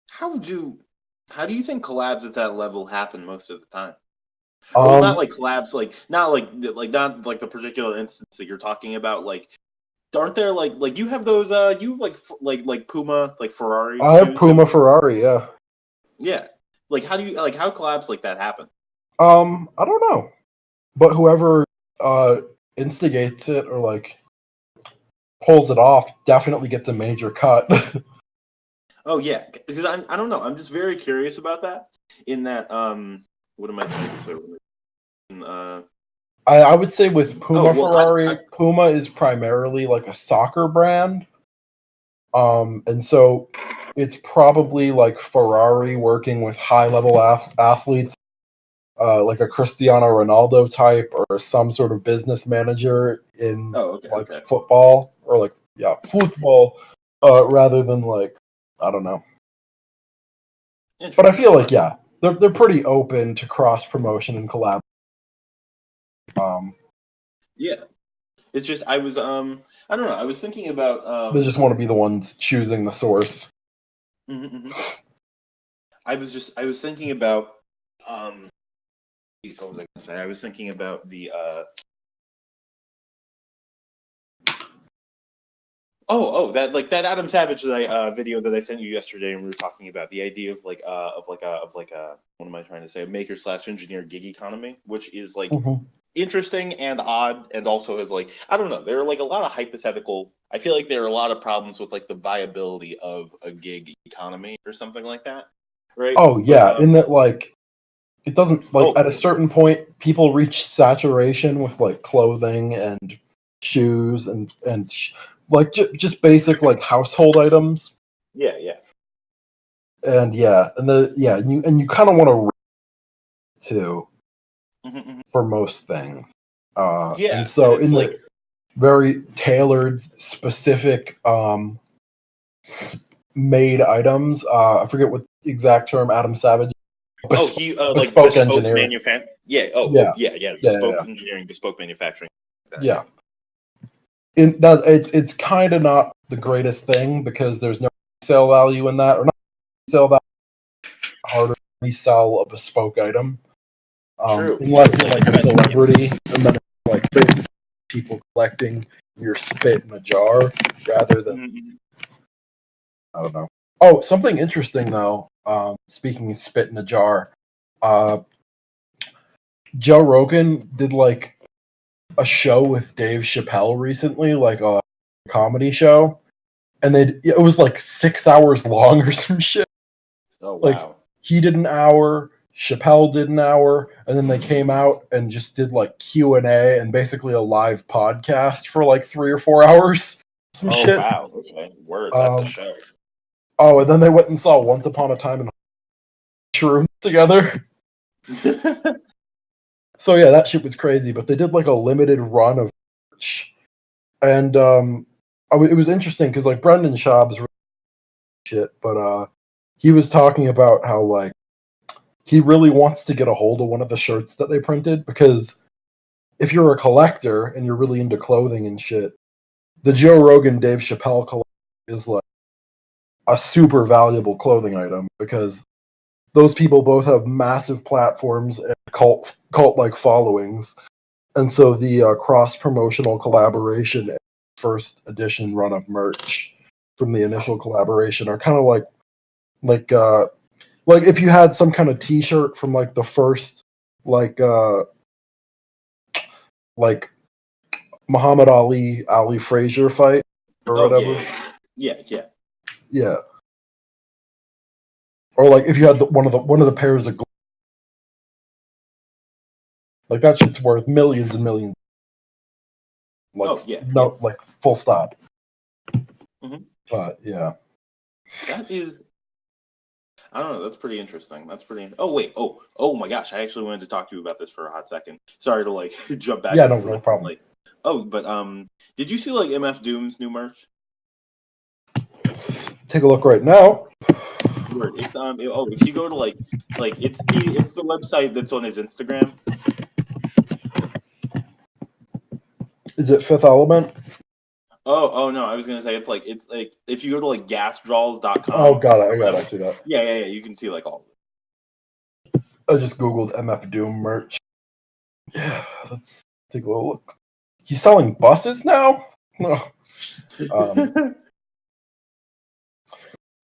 how do you think collabs at that level happen most of the time? Well, not like collabs, not like the particular instance that you're talking about. Like, aren't there like you have those you have like Puma, like Ferrari I have shoes, Puma Ferrari, yeah. yeah. Like how do you like how collabs like that happen? I don't know, but whoever instigates it or like pulls it off definitely gets a major cut. Oh yeah, because I don't know. I'm just very curious about that. In that what am I trying to say? I would say with Puma well, Ferrari, Puma is primarily like a soccer brand, and so it's probably like Ferrari working with high level athletes, like a Cristiano Ronaldo type or some sort of business manager in football or like football, rather than like I don't know. But I feel like they're pretty open to cross promotion and collab. Yeah, It's just I was I don't know. I was thinking about They just want to be the ones choosing the source. mhm, mhm. I was thinking about what was I gonna say? I was thinking about the that like that Adam Savage video that I sent you yesterday, and we were talking about the idea of what am I trying to say? A maker slash engineer gig economy, which is like Mhm. interesting and odd, and also has like I don't know. There are like a lot of hypothetical. I feel like there are a lot of problems with like the viability of a gig economy or something like that, right? Oh But yeah, in that like it doesn't like oh at a certain point people reach saturation with like clothing and shoes like just basic like household items. yeah, yeah. And yeah, and you kind of want to too Mhm, mhm. for most things. And Yeah, and so it's in like the very tailored, specific, made items, I forget what the exact term Adam Savage. he like Bespoke engineering. Yeah. Yeah, Yeah. yeah, yeah, Bespoke yeah. engineering, bespoke manufacturing. Yeah. Yeah. In that, it's kind of not the greatest thing because there's no resale value in that, or not resale value. Harder to resell a bespoke item, True. unless True. you're Like like it's a kind of celebrity, and then it's like basically people collecting your spit in a jar rather than Mhm. I don't know. Oh, something interesting though. Speaking of spit in a jar, uh, Joe Rogan did like a show with Dave Chappelle recently, like a comedy show, and it was like 6 hours long or some shit. Oh Like wow. he did an hour, Chappelle did an hour, and then they came out and just did like Q&A and basically a live podcast for like 3 or 4 hours. Some Oh shit. wow. Okay. Word. That's a Um, show. oh, and then they went and saw Once Upon a Time in Shrooms together. So yeah, that shit was crazy. But they did like a limited run of merch, and it was interesting because like Brendan Schaub's really shit, but he was talking about how like he really wants to get a hold of one of the shirts that they printed because if you're a collector and you're really into clothing and shit, the Joe Rogan Dave Chappelle collection is like a super valuable clothing item because those people both have massive platforms and cult like followings, and so the cross promotional collaboration and first edition run of merch from the initial collaboration are kind of like like if you had some kind of T-shirt from like the first like like Muhammad Ali Frazier fight or Oh whatever, yeah. yeah, or like if you had one of the pairs of like that shit's worth millions and millions. Like Oh yeah. no, like full stop. Hmm. But yeah, That is. I don't know. That's pretty interesting. That's pretty. Oh wait. Oh my gosh. I actually wanted to talk to you about this for a hot second. Sorry to like jump back yeah, and no forth. But, problem. like, oh, but did you see like MF Doom's new merch? Take a look right now. Word. It's if you go to it's the website that's on his Instagram. Is it Fifth Element? Oh no, I was gonna say it's like if you go to like Oh, gasdraws.com got it. or I got it. I whatever. see that. Yeah. You can see like all. I just googled MF Doom merch. Yeah, let's take a little look. He's selling buses now. No.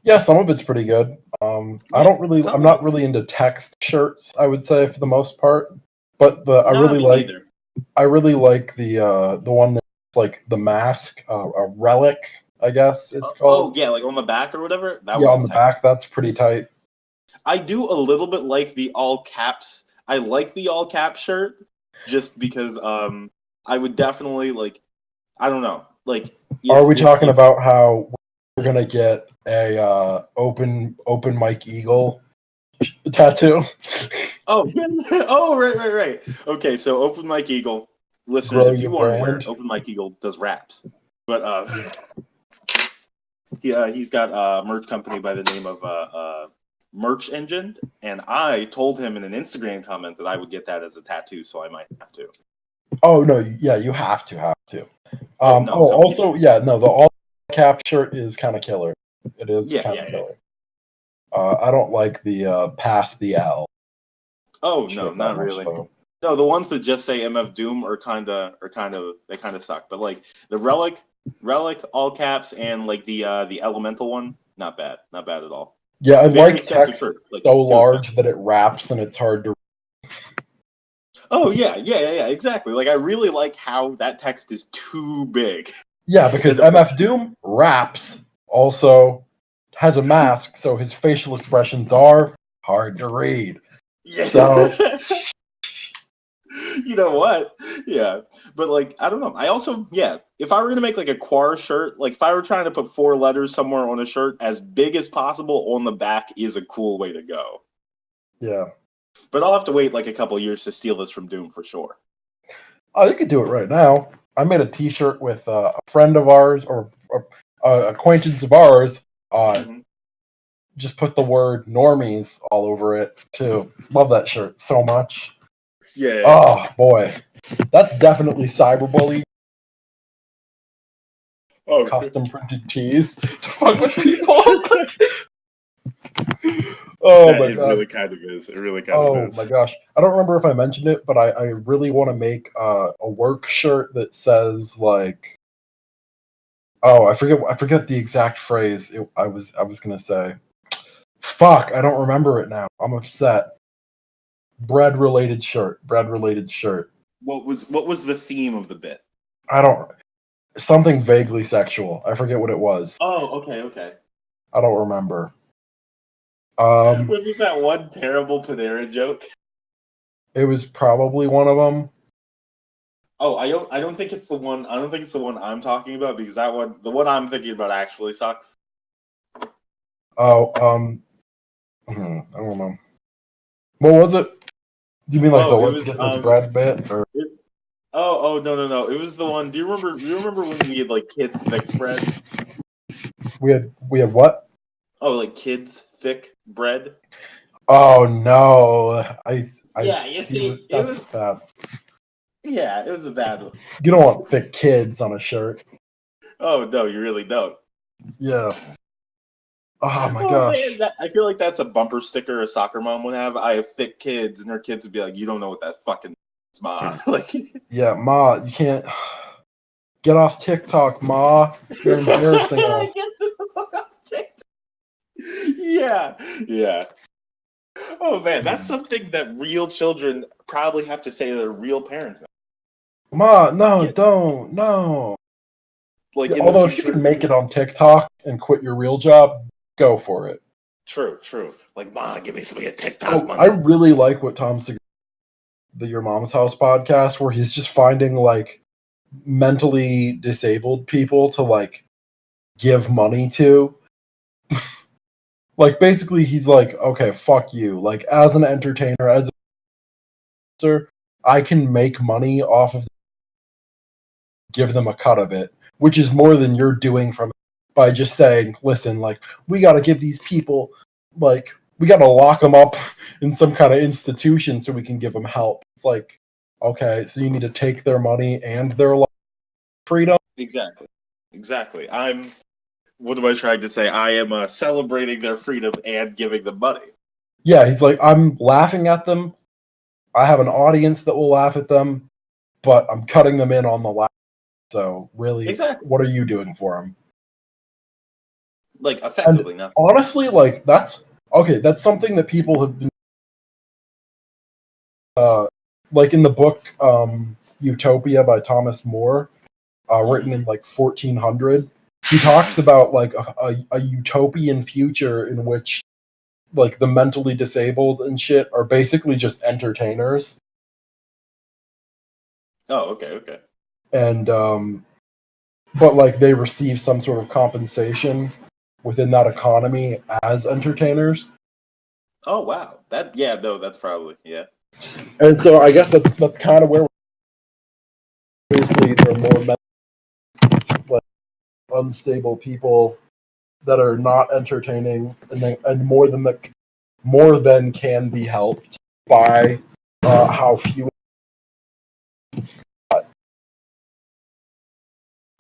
Yeah, some of it's pretty good. Yeah, I'm some of not it. really into text shirts, I would say for the most part. But Nah, me neither. I really like the one that's like the mask, a relic, I guess it's Oh called. yeah, like on the back or whatever. That Yeah, one on is the tight. back, that's pretty tight. I do a little bit like the all caps. I like the all cap shirt just because I would definitely like I don't know like Are we talking if about how we're gonna get a open Mike Eagle tattoo? oh yeah, oh right. Okay, so Open Mike Eagle listeners, Grow if your you aren't aware, brand. Open Mike Eagle does raps, but Yeah. he's got a merch company by the name of Merch Engine, and I told him in an Instagram comment that I would get that as a tattoo, so I might have to. Oh no, yeah, you have to. Oh, no, so- also, yeah, no, the all cap shirt is kind of killer. It is Yeah, kind yeah, of yeah. killer. I don't like the past the L. Oh no, shirt that not much, really. though. No, the ones that just say MF Doom are they kind of suck. But like the Relic, all caps, and like the Elemental one, not bad, not bad at all. Yeah, I Very like expensive text shirt, like so too large expensive. that it wraps and it's hard to. Oh yeah, exactly. Like I really like how that text is too big. Yeah, because And MF Doom raps, also has a mask, so his facial expressions are hard to read. yeah. So, You know what? Yeah, but like I don't know. I also if I were gonna make like a Quara'e shirt, like if I were trying to put 4 letters somewhere on a shirt, as big as possible on the back is a cool way to go. yeah. But I'll have to wait like a couple years to steal this from Doom for sure. Oh, you could do it right now. I made a T-shirt with a friend of ours or acquaintance of ours. Mhm. Just put the word "normies" all over it too. Love that shirt so much. Yeah. Oh boy, that's definitely cyberbullying. Oh. Custom printed tees to fuck with people. Oh my It god. really kind of is. It really kind of Oh is. my gosh. I don't remember if I mentioned it, but I really want to make a work shirt that says like, oh, I forget the exact phrase I was gonna say. Fuck, I don't remember it now. I'm upset. Bread related shirt. Bread related shirt. What was the theme of the bit? I don't something vaguely sexual. I forget what it was. Oh, okay. I don't remember. Wasn't that one terrible Panera joke? It was probably one of them. Oh, I don't think it's the one. I don't think it's the one I'm talking about because the one I'm thinking about actually sucks. Oh, I don't know. What was it? Do you mean like the Oh, it let's was get this bread bit? Or no. It was the one. Do you remember when we had like kids thick bread? we had what? Oh, like kids thick bread. Oh no, I Yeah, you see see, it that's was bad. it was a bad one. You don't want thick kids on a shirt. Oh no, you really don't. Yeah. Oh my Oh man, gosh. I feel like that's a bumper sticker a soccer mom would have. I have thick kids, and their kids would be like, "You don't know what that fucking is, ma." Like, Yeah, Ma, you can't get off TikTok, Ma. You're embarrassing us. Get the fuck off TikTok. Yeah. Oh man, that's something that real children probably have to say to their real parents. Ma, no, Get- don't, no. Like Yeah, in the although if you future. can make it on TikTok and quit your real job, go for it. True. Like, ma, give me some of your TikTok Oh, money. I really like what Tom Segura, the Your Mom's House podcast, where he's just finding like mentally disabled people to like give money to. Like basically he's like, okay, fuck you. Like as an entertainer, as a producer, I can make money off of give them a cut of it, which is more than you're doing from by just saying, listen, like we got to give these people like we got to lock them up in some kind of institution so we can give them help. It's like, okay, so you need to take their money and their freedom. Exactly. What am I trying to say? I am celebrating their freedom and giving them money. Yeah, he's like, I'm laughing at them. I have an audience that will laugh at them, but I'm cutting them in on the laugh. So really, Exactly. what are you doing for them? Like effectively, And no. honestly, like that's okay. That's something that people have been, like in the book Utopia by Thomas More, written in like 1400. He talks about like a utopian future in which like the mentally disabled and shit are basically just entertainers. Oh, okay. And but like they receive some sort of compensation within that economy as entertainers. Oh wow. That's probably And so I guess that's kind of where obviously there are more like unstable people that are not entertaining and more than can be helped by how few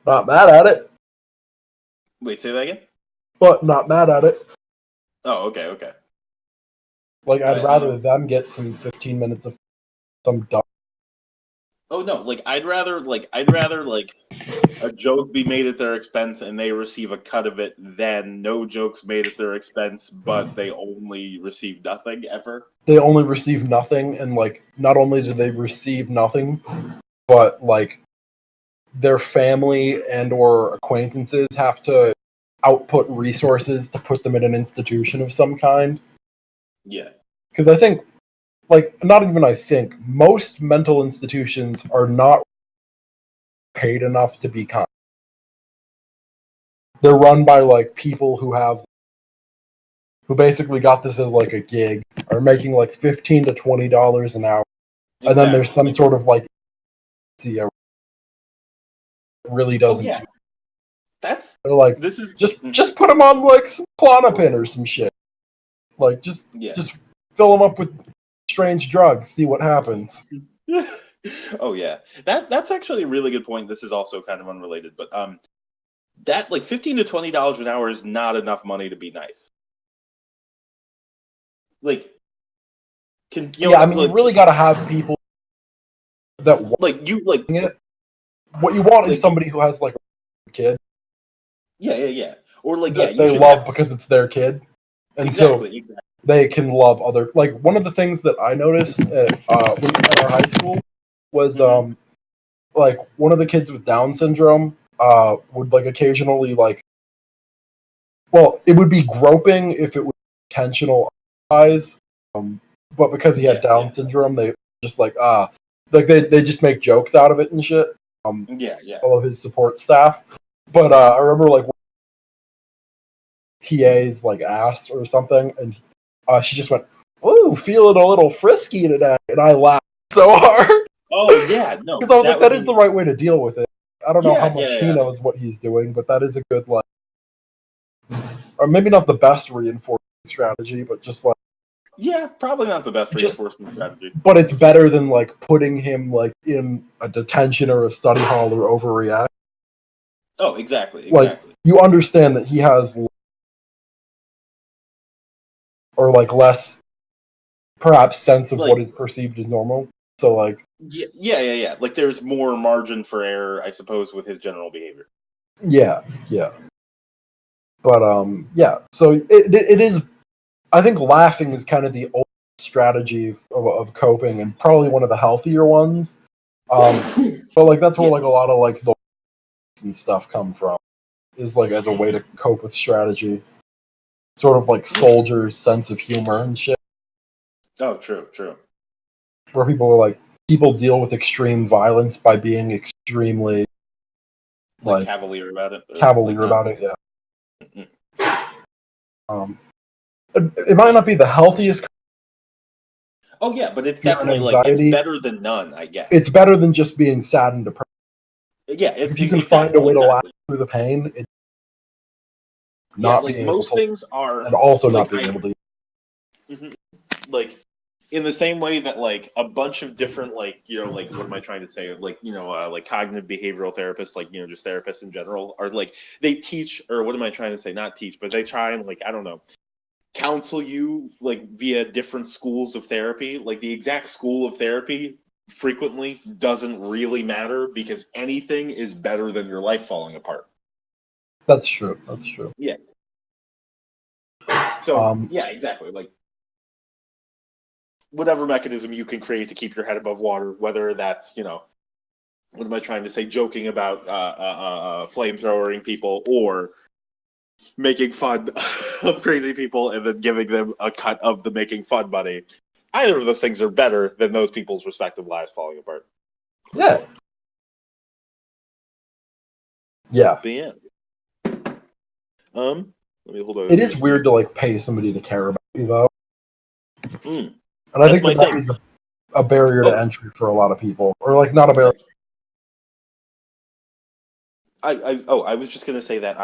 Not mad at it, Wait, say that again. but not mad at it. Oh, okay. Like, I'd I, rather them get some 15 minutes of some dumb. Oh no, like I'd rather a joke be made at their expense and they receive a cut of it than no jokes made at their expense, but they only receive nothing ever. They only receive nothing, and, like, not only do they receive nothing, but, like, their family and or acquaintances have to output resources to put them in an institution of some kind. Yeah. Because I think, like, not even I think, most mental institutions are not paid enough to be kind. They're run by, like, people who basically got this as, like, a gig, are making, like, $15 to $20 an hour. Exactly. And then there's some sort of, like, CEO really doesn't. Oh yeah. They're like, This is just put them on, like, some Klonopin or some shit. Like, just fill them up with strange drugs, see what happens. Oh yeah, that's actually a really good point. This is also kind of unrelated, but that like $15 to $20 an hour is not enough money to be nice. Like, you really got to have people that want it. What you want is somebody who has, like, a kid. Yeah. Or like that they love because it's their kid, and exactly. They can love other. Like, one of the things that I noticed at our high school was like, one of the kids with Down syndrome would, like, occasionally, like, well, it would be groping if it was intentional eyes, but because he had Down syndrome, they just like they just make jokes out of it and shit. All of his support staff, but I remember, like, TA's, like, ass or something, and she just went, "Ooh, feeling a little frisky today," and I laughed so hard. Oh yeah, no, because I was like, that is the right way to deal with it. I don't know how much he yeah. knows what he's doing, but that is a good, like, or maybe not the best reinforcement strategy, but just like, yeah, probably not the best reinforcement strategy. But it's better than, like, putting him, like, in a detention or a study hall or overreact. Oh, exactly. Like, you understand that he has, or, like, less, perhaps, sense of, like, what is perceived as normal. So, like, yeah. Like, there's more margin for error, I suppose, with his general behavior. Yeah. But yeah. So it is. I think laughing is kind of the old strategy of coping, and probably one of the healthier ones. But, like, that's where like a lot of, like, the and stuff come from, is, like, as a way to cope with strategy, sort of like soldiers' sense of humor and shit. Oh, true. Where people deal with extreme violence by being extremely like cavalier about it. Yeah. It might not be the healthiest. Oh yeah, but it's definitely like, it's better than none, I guess. It's better than just being sad and depressed. Yeah, if you can find a way to laugh through the pain, it's not like being most able to, things are, and also like, not being able to. Like, in the same way that, like, a bunch of different, like, you know, like, what am I trying to say? Like, you know, like, cognitive behavioral therapists, like, you know, just therapists in general, are like, they teach, or what am I trying to say? Not teach, but they try and, like, I don't know, counsel you, like, via different schools of therapy. Like, the exact school of therapy frequently doesn't really matter, because anything is better than your life falling apart. That's true. Yeah. So, yeah, exactly. Like, whatever mechanism you can create to keep your head above water, whether that's, you know, what am I trying to say, joking about flamethrowering people, or making fun of crazy people and then giving them a cut of the making fun money. Either of those things are better than those people's respective lives falling apart. Yeah. Yeah. But yeah. Let me hold on. It is weird to, like, pay somebody to care about you, though. And I think that is a barrier to entry for a lot of people, or, like, not a barrier. I was just gonna say that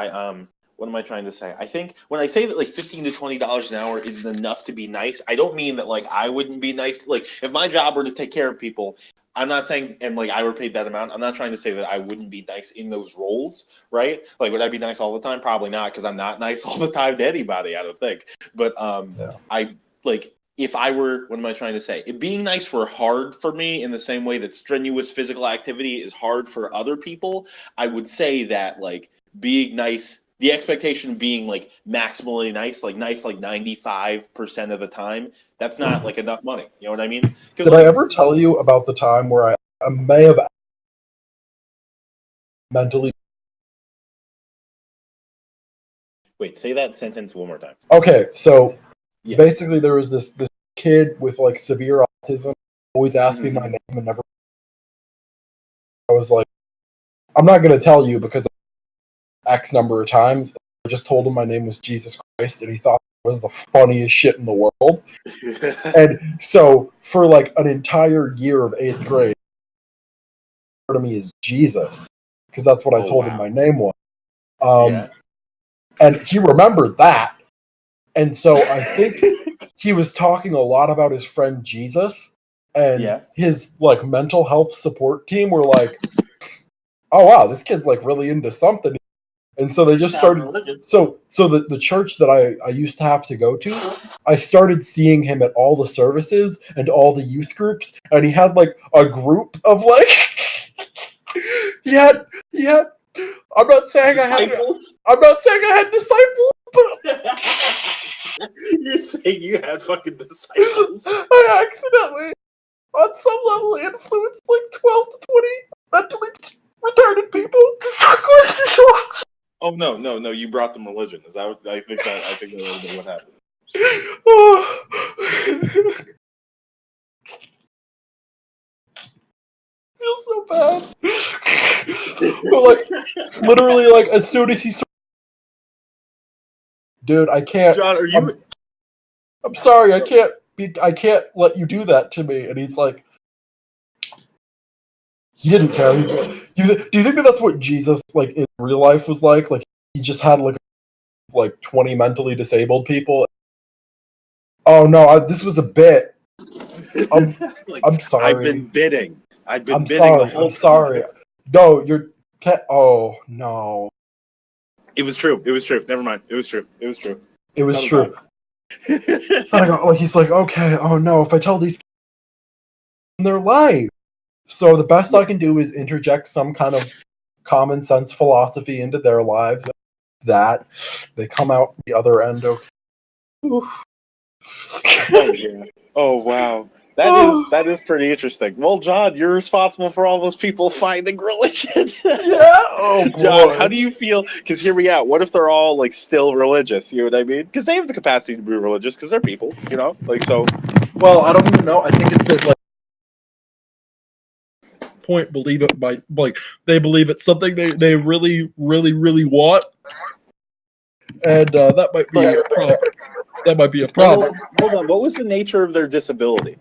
what am I trying to say? I think when I say that, like, $15 to $20 an hour isn't enough to be nice, I don't mean that, like, I wouldn't be nice. Like, if my job were to take care of people, I'm not saying, and like I were paid that amount. I'm not trying to say that I wouldn't be nice in those roles, right? Like, would I be nice all the time? Probably not, because I'm not nice all the time to anybody. I don't think. But Yeah. I like if I were. What am I trying to say? If being nice were hard for me in the same way that strenuous physical activity is hard for other people, I would say that like being nice. The expectation of being like maximally nice like 95% of the time, that's not like enough money. You know what I mean? Did I ever tell you about the time where I may have mentally... Wait, say that sentence one more time. Okay, so Yeah. basically there was this kid with like severe autism, always asking my name and never... I was like, I'm not going to tell you because X number of times. I just told him my name was Jesus Christ, and he thought it was the funniest shit in the world. And so for like an entire year of 8th grade, to me is Jesus, because that's what I told him my name was. Yeah. And he remembered that. And so I think he was talking a lot about his friend Jesus, and his like mental health support team were like, oh wow, this kid's like really into something. And so they just started. So the church that I used to have to go to, I started seeing him at all the services and all the youth groups, and he had like a group of like he had. I'm not saying disciples? I had disciples, but you're saying you had fucking disciples. I accidentally, on some level, influenced like 12 to 20 mentally retarded people to start going to church. Oh no! You brought them religion. Is that what, I think that would have been what happened. Feels so bad. But like, literally, like as soon as he started, dude, I can't. John, are you? I'm sorry, I can't let you do that to me. And he's like, he didn't care. He's like, do you think that that's what Jesus like in real life was like? Like he just had like 20 mentally disabled people. Oh no, this was a bit. I'm sorry. I've been bidding. I'm bidding sorry. the whole I'm sorry. No, you're. Oh no. It was true. Never mind. It was true. It was true. So he's like, okay. Oh no, if I tell these, they're lying. So the best I can do is interject some kind of common sense philosophy into their lives. That they come out the other end. Okay. Oh yeah. Oh wow. That is pretty interesting. Well, John, you're responsible for all those people finding religion. Yeah. Oh boy. John, how do you feel? Because hear me out. What if they're all like still religious? You know what I mean? Because they have the capacity to be religious. Because they're people. You know, like so. Well, I don't even know. I think it's that like point believe it by like they believe it's something they really want, and that might be a problem. That might be a problem. Hold on. What was the nature of their disability?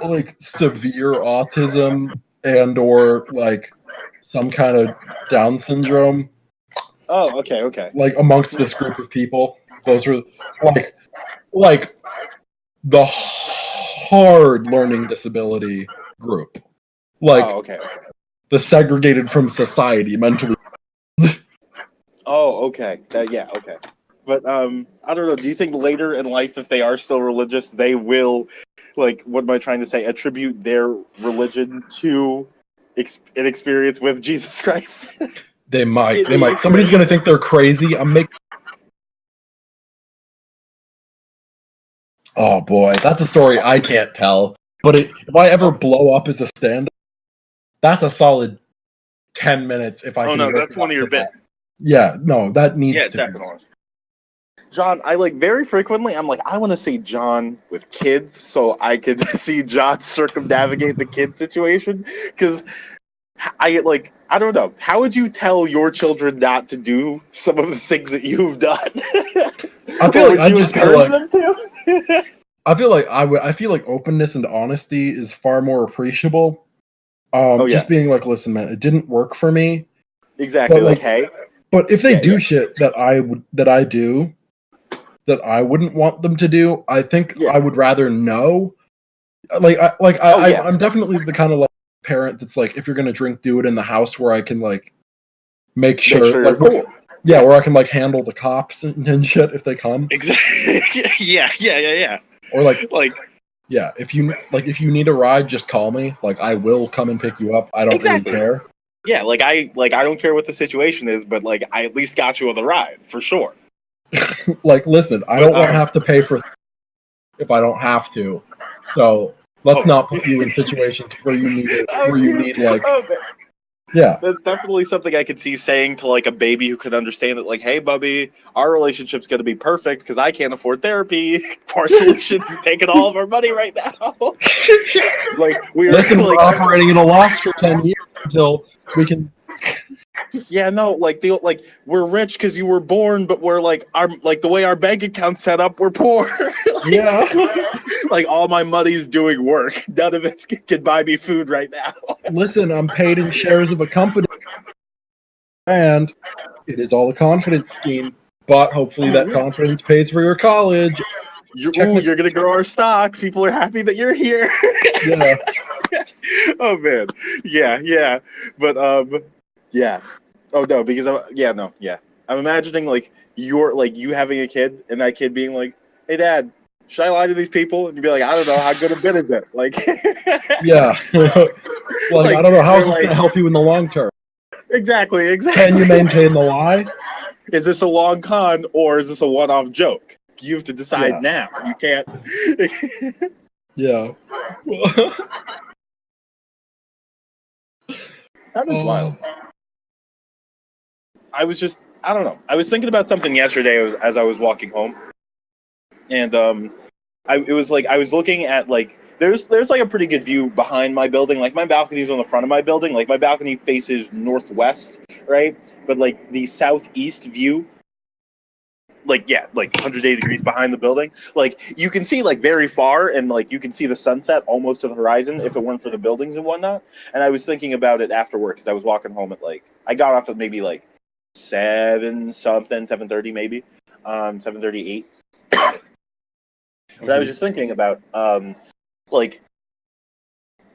Like severe autism and or like some kind of Down syndrome. Oh, okay. Like amongst this group of people, those were like the hard learning disability group. Like okay. the segregated from society mentally. Oh, okay. Okay. But I don't know. Do you think later in life, if they are still religious, they will, like, what am I trying to say? Attribute their religion to an experience with Jesus Christ? They might. Somebody's gonna think they're crazy. Oh boy, that's a story I can't tell. But if I ever blow up as a stand-up, that's a solid 10 minutes. If I oh no, that's one of your bits. Yeah, no, that needs to definitely. Be. John, I like very frequently. I'm like, I want to see John with kids, so I could see John circumnavigate the kid situation. Because I don't know. How would you tell your children not to do some of the things that you've done? I feel like I just encourage them to. I feel like I feel like openness and honesty is far more appreciable. Just being like, listen, man, it didn't work for me. Exactly. Like, hey. But if they do shit that I do, that I wouldn't want them to do, I think I would rather know Oh, yeah. I'm definitely the kind of like parent that's like, if you're gonna drink, do it in the house where I can like make sure you're like cool. yeah, where I can like handle the cops and shit if they come. Exactly. Yeah. Or like Like, yeah, if you need a ride, just call me. Like I will come and pick you up. I don't exactly. really care. Yeah, I don't care what the situation is, but like I at least got you on the ride for sure. Like, listen, I don't want to have to pay for if I don't have to. So let's not put you in situations where you need it, where you need like yeah. That's definitely something I could see saying to like a baby who could understand it. Like, hey, Bubby, our relationship's going to be perfect because I can't afford therapy. Our solutions is taking all of our money right now. Like we're we're operating at a loss for 10 years until we can. Yeah, no, like we're rich because you were born, but we're like the way our bank account's set up, we're poor. Yeah. Like all my money's doing work. None of it can buy me food right now. Listen, I'm paid in shares of a company, and it is all a confidence scheme. But hopefully, that confidence pays for your college. You're gonna grow our stock. People are happy that you're here. Yeah. Oh man. Yeah. But yeah. Oh no, because I'm imagining like you having a kid and that kid being like, "Hey, Dad, should I lie to these people?" And you'd be like, "I don't know. How good a bit is it?" Like, yeah. Like I don't know how is this going to help you in the long term. Exactly. Can you maintain the lie? Is this a long con or is this a one-off joke? You have to decide now. You can't. Yeah. That was wild. I don't know. I was thinking about something yesterday as I was walking home, and I was looking at like there's like a pretty good view behind my building. Like my balcony's on the front of my building. Like my balcony faces northwest, right? But like the southeast view, like 180 degrees behind the building, like you can see like very far, and like you can see the sunset almost to the horizon if it weren't for the buildings and whatnot. And I was thinking about it after work because I was walking home at I got off at maybe 7:30 maybe, 7:38. But I was just thinking about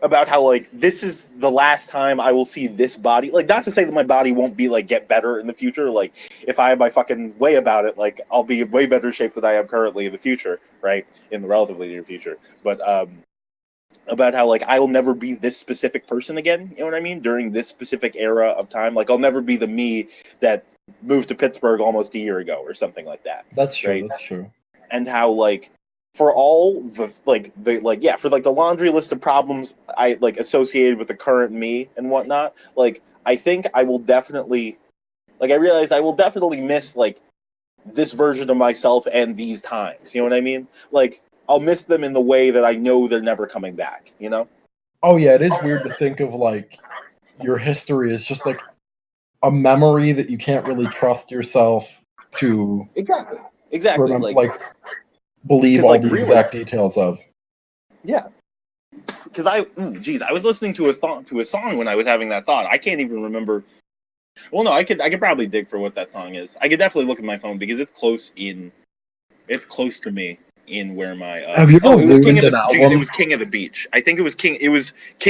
about how this is the last time I will see this body. Like, not to say that my body won't be get better in the future. Like, if I have my fucking way about it, I'll be in way better shape than I am currently in the future, right? In the relatively near future. But about how I will never be this specific person again. You know what I mean? During this specific era of time, I'll never be the me that moved to Pittsburgh almost a year ago or something like that. That's true. Right? That's true. And how for all the for the laundry list of problems I associated with the current me and whatnot, I think I will definitely I realize I will definitely miss this version of myself and these times. You know what I mean? I'll miss them in the way that I know they're never coming back, you know? Oh yeah, it is weird to think of your history is just a memory that you can't really trust yourself to Exactly. remember, believe all the exact details of. Yeah. Because I was listening to a song when I was having that thought. I can't even remember. Well, no, I could probably dig for what that song is. I could definitely look at my phone because it's close to me in where my Have you ever ruined an album? It was King of the Beach. I think it was King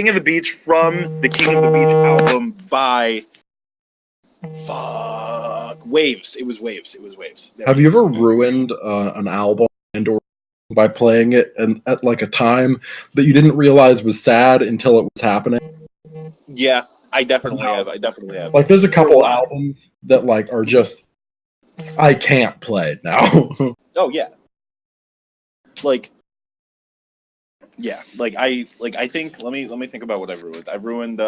of the Beach from the King of the Beach album by Waves. It was Waves. Have you ever ruined an album or by playing it and at a time that you didn't realize was sad until it was happening? Yeah, I definitely have. There's a couple albums that are just I can't play now. Oh yeah. I think let me think about what I've ruined. I've ruined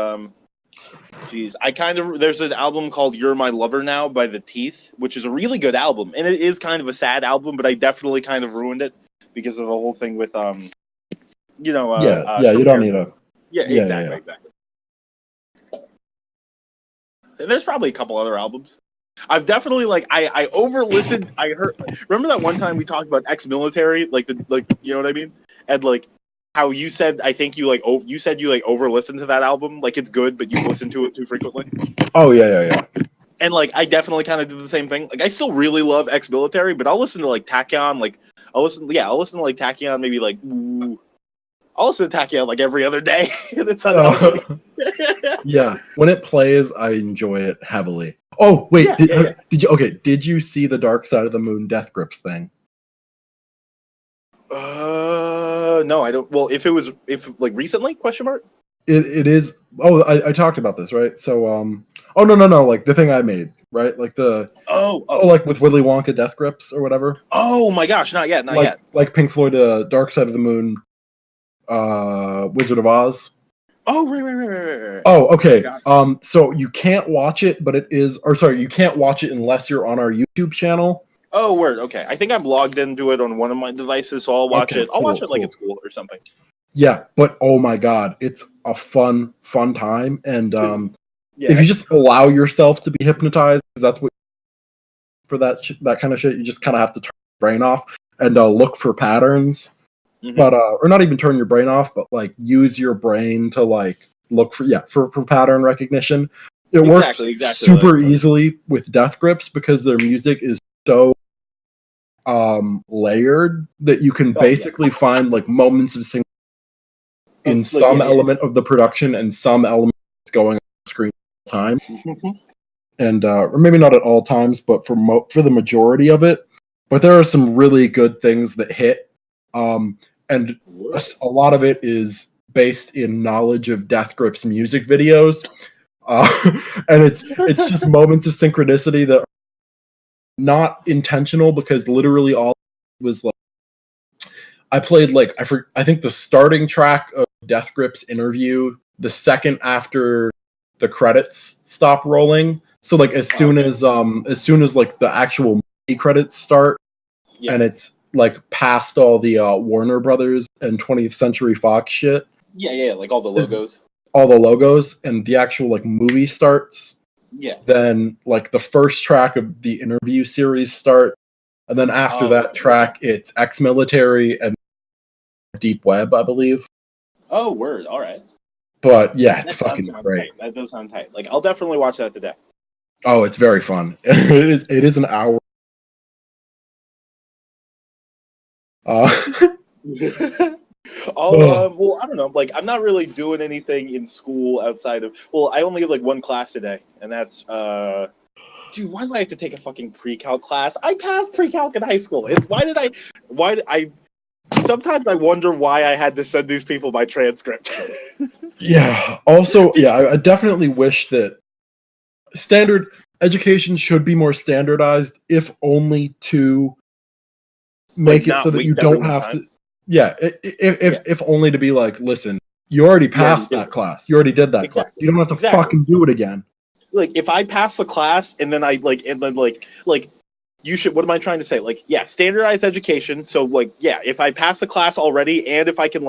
there's an album called You're My Lover Now by The Teeth, which is a really good album, and it is kind of a sad album, but I definitely kind of ruined it because of the whole thing with you don't need a exactly. And there's probably a couple other albums. I've definitely I over listened. I heard. Remember that one time we talked about ex-military, you know what I mean, and how you said I think you you said you over listened to that album. It's good, but you listen to it too frequently. Oh yeah. And I definitely kind of did the same thing. I still really love ex-military, but I'll listen to Tachyon. I'll listen to Tachyon maybe I'll listen to Tachyon like every other day, and it's unhealthy. Yeah, when it plays, I enjoy it heavily. Oh wait, did you see the Dark Side of the Moon Death Grips thing? No, I don't. Well, if like recently, question mark. It is. Oh, I talked about this, right? So oh no, like the thing I made, right? Like like with Willy Wonka Death Grips or whatever. Oh my gosh, not yet. Like Pink Floyd, Dark Side of the Moon, Wizard of Oz. Oh, right. Oh, okay. So you can't watch it, but it is, or sorry, you can't watch it unless you're on our YouTube channel. Oh, word. Okay, I think I'm logged into it on one of my devices, so I'll watch it. I'll watch it like at school or something. Yeah, but oh my god, it's a fun time, and if you just allow yourself to be hypnotized, because that's what for that kind of shit, you just kind of have to turn your brain off and look for patterns. But or not even turn your brain off, but like use your brain to like look for pattern recognition. It works super easily with Death Grips because their music is so layered that you can basically find like moments of sync in some element of the production and some element that's going on the screen at all time. And or maybe not at all times, but for the majority of it. But there are some really good things that hit. And a lot of it is based in knowledge of Death Grips music videos, and it's just moments of synchronicity that are not intentional because literally all was like I played like I think the starting track of Death Grips interview the second after the credits stop rolling. So like as soon as like the actual movie credits start, and it's like past all the Warner Brothers and 20th Century Fox shit. Yeah, like all the logos. All the logos and the actual like movie starts. Yeah. Then like the first track of the interview series start, and then after that track, it's Ex-Military and Deep Web, I believe. Oh, word. All right. But yeah, it's fucking great. That does sound tight. Like I'll definitely watch that today. Oh, it's very fun. It is an hour. Well, I don't know. Like, I'm not really doing anything in school outside of. Well, I only have like one class today, and that's. Dude, why do I have to take a fucking pre-calc class? I passed pre-calc in high school. Sometimes I wonder why I had to send these people my transcript. Yeah. Also, I definitely wish that standard education should be more standardized, if only to make it so that you don't have to. Yeah, if only to be like, listen, you already passed that class. You already did that class. You don't have to fucking do it again. Like, if I pass the class and then you should. What am I trying to say? Like, yeah, standardized education. So, like, yeah, if I pass the class already, and if I can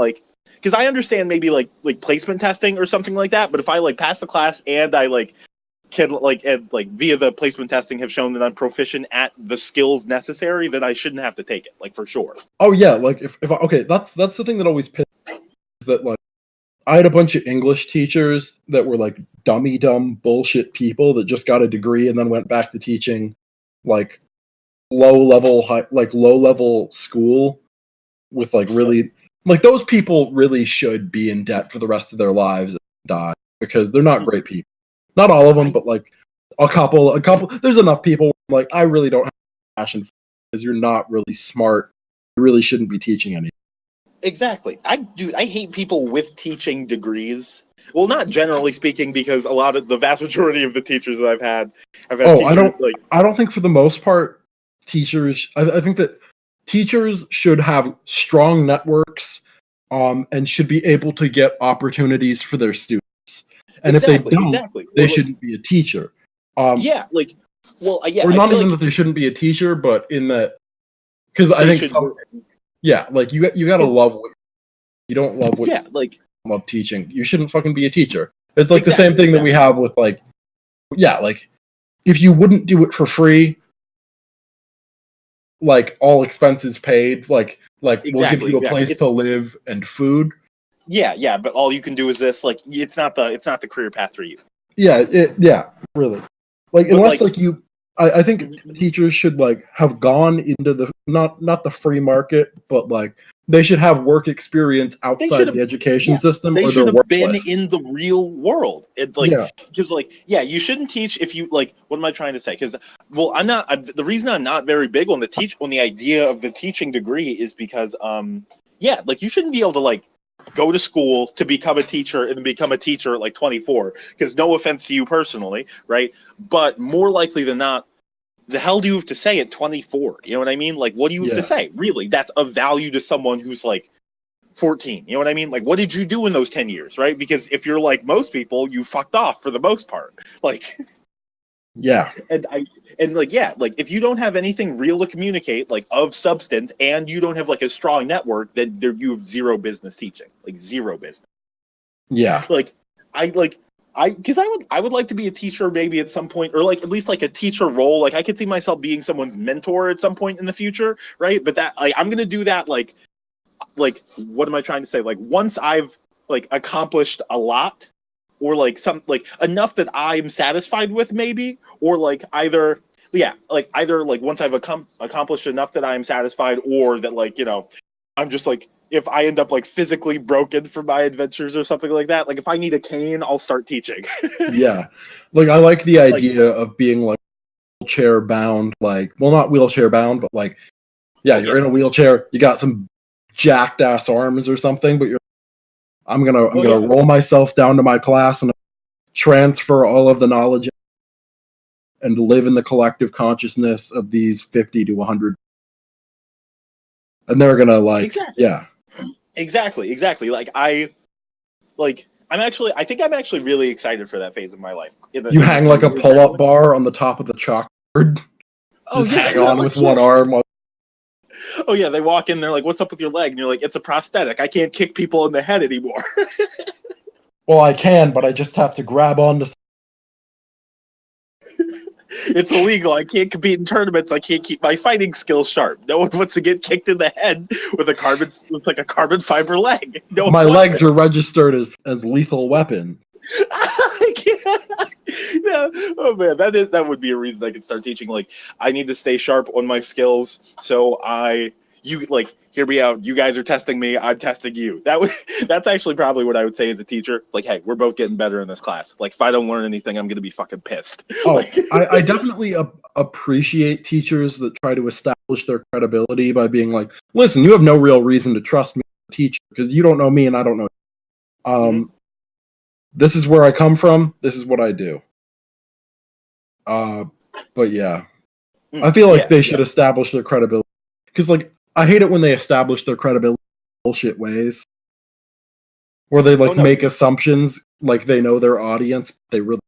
because I understand maybe like placement testing or something like that. But if I pass the class and I can via the placement testing have shown that I'm proficient at the skills necessary, then I shouldn't have to take it, for sure. Oh yeah, like if that's the thing that always pisses me off, is that I had a bunch of English teachers that were dumb bullshit people that just got a degree and then went back to teaching low level school with really those people really should be in debt for the rest of their lives and die because they're not great people. Not all of them, but a couple. There's enough people I really don't have passion for because you're not really smart. You really shouldn't be teaching anything. Exactly. I hate people with teaching degrees. Well, not generally speaking, because the vast majority of the teachers that I've had teachers, I don't think for the most part teachers. I think that teachers should have strong networks, and should be able to get opportunities for their students. And if they don't, they shouldn't be a teacher. Or not even that they shouldn't be a teacher, but in that, because I think you gotta love what you don't love what you love teaching. You shouldn't fucking be a teacher. It's the same thing that we have with if you wouldn't do it for free, all expenses paid, we'll give you a place to live and food. Yeah, but all you can do is this. It's not the career path for you. Yeah, really. I think teachers should have gone into the not the free market, but They should have work experience They outside should have, the education yeah, system, they or should they're have been worthless. in the real world. It, like, Yeah. because, like, yeah, you shouldn't teach if you, like, what am I trying to say? Because, well, the reason I'm not very big on the idea of the teaching degree is because, yeah, like, you shouldn't be able to, like, go to school to become a teacher and then become a teacher at, like, 24. Because no offense to you personally, right? But more likely than not, the hell do you have to say at 24? You know what I mean? Like, what do you have to say? Really, that's of value to someone who's, like, 14. You know what I mean? Like, what did you do in those 10 years, right? Because if you're like most people, you fucked off for the most part. Like, Yeah. and like, yeah, like, if you don't have anything real to communicate, like, of substance, and you don't have, like, a strong network, then you have zero business teaching. Like, zero business. Yeah. Like, because I would like to be a teacher maybe at some point, or, like, at least, like, a teacher role. Like, I could see myself being someone's mentor at some point in the future, right? But that, like, I'm gonna do that, like, what am I trying to say? Like, once I've, like, accomplished a lot, or, like, some, like, enough that I'm satisfied with, maybe, or, like, either once I've accomplished enough that I'm satisfied, or that, like, you know, I'm just, like, if I end up, like, physically broken from my adventures or something like that, like, if I need a cane, I'll start teaching. Yeah. Like, I like the idea of being, like, wheelchair bound, like, well, not wheelchair bound, but, like, yeah, you're in a wheelchair, you got some jacked ass arms or something, but I'm gonna roll myself down to my class and transfer all of the knowledge and live in the collective consciousness of these 50 to 100, and they're gonna, like, exactly. Like, I think I'm actually really excited for that phase of my life. You hang like a pull-up bar on the top of the chalkboard. Just hang on with one arm. Oh yeah, they walk in, they're like, "What's up with your leg?" And you're like, "It's a prosthetic. I can't kick people in the head anymore." Well, I can, but I just have to grab onto. It's illegal. I can't compete in tournaments. I can't keep my fighting skills sharp. No one wants to get kicked in the head with a carbon fiber leg. No, my legs are registered as lethal weapons. I can't. Yeah. Oh man, that would be a reason I could start teaching. Like, I need to stay sharp on my skills, so hear me out. You guys are testing me. I'm testing you. That's actually probably what I would say as a teacher. Like, hey, we're both getting better in this class. Like, if I don't learn anything, I'm gonna be fucking pissed. Oh, I definitely appreciate teachers that try to establish their credibility by being like, listen, you have no real reason to trust me as a teacher because you don't know me and I don't know you. This is where I come from. This is what I do. But yeah, I feel like they should establish their credibility because, like, I hate it when they establish their credibility in bullshit ways, where they make assumptions like they know their audience. But they really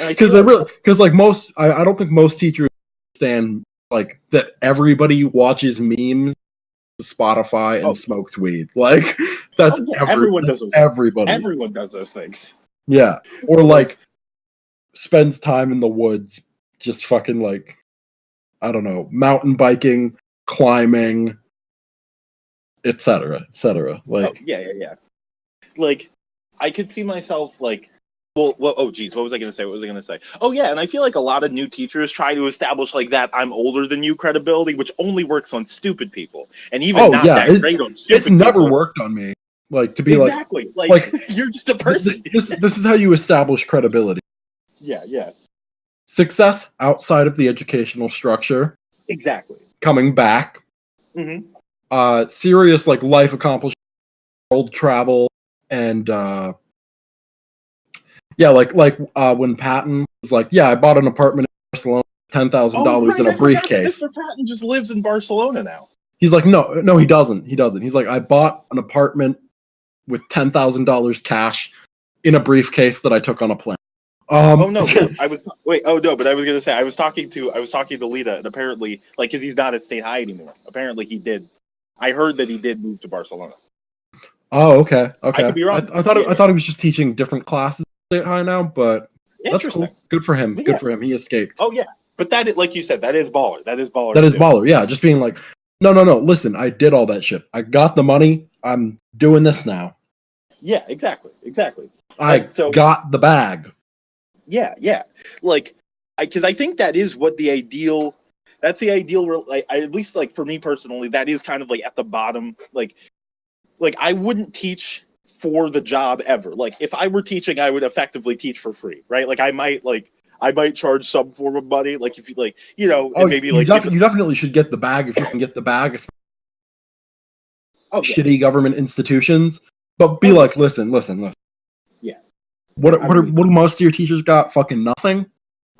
because I don't think most teachers understand, like, that everybody watches memes, Spotify, and smokes weed. Like, that's everyone does those. Everybody. Everyone does those things. Yeah, or like spends time in the woods, just fucking, like, I don't know, mountain biking, climbing, etc., etc. Like, yeah. Like, I could see myself, like, oh geez, what was I gonna say? Oh yeah, and I feel like a lot of new teachers try to establish, like, that I'm older than you credibility, which only works on stupid people, and even that great on stupid it's never people. Worked on me. Like, to be exactly like you're just a person. This is how you establish credibility. Yeah. Success outside of the educational structure. Exactly. Coming back. Mm-hmm. Serious, like, life accomplishment, world travel, and when Patton was like, yeah, I bought an apartment in Barcelona, $10,000 in a briefcase. Mr. Patton just lives in Barcelona now. He's like, no, he doesn't. He's like, I bought an apartment with $10,000 cash in a briefcase that I took on a plane. But I was gonna say I was talking to Lita, and apparently, like, because he's not at State High anymore. Apparently, he did. I heard that he did move to Barcelona. Oh, okay. I could be wrong. I thought he was just teaching different classes at State High now, but that's cool. Good for him. Good for him. He escaped. Oh yeah, but that, like you said, that is baller. That is baller. Yeah, just being like, no. Listen, I did all that shit. I got the money. I'm doing this now. Yeah, exactly. I got the bag. Yeah. Like, because I think that is what the ideal. That's the ideal. Like, at least like for me personally, that is kind of like at the bottom. Like I wouldn't teach for the job ever. Like if I were teaching, I would effectively teach for free, right? Like I might charge some form of money. Like if you like, you know, and maybe you definitely should get the bag if you can get the bag. Shitty government institutions, but be like, listen. Yeah. What do most of your teachers got? Fucking nothing.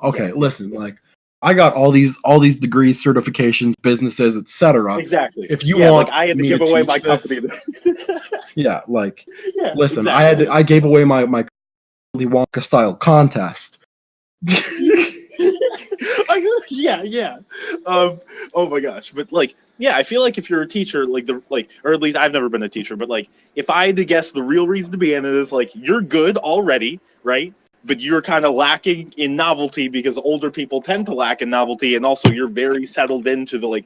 Okay, listen, like I got all these degrees, certifications, businesses, etc. Exactly. If you want, like I had to give away my company. Listen, exactly. I gave away my Willy Wonka style contest. Yeah. Oh my gosh, but like, yeah, I feel like if you're a teacher, like or at least I've never been a teacher, but like, if I had to guess, the real reason to be in it is like you're good already, right? But you're kind of lacking in novelty because older people tend to lack in novelty, and also you're very settled into the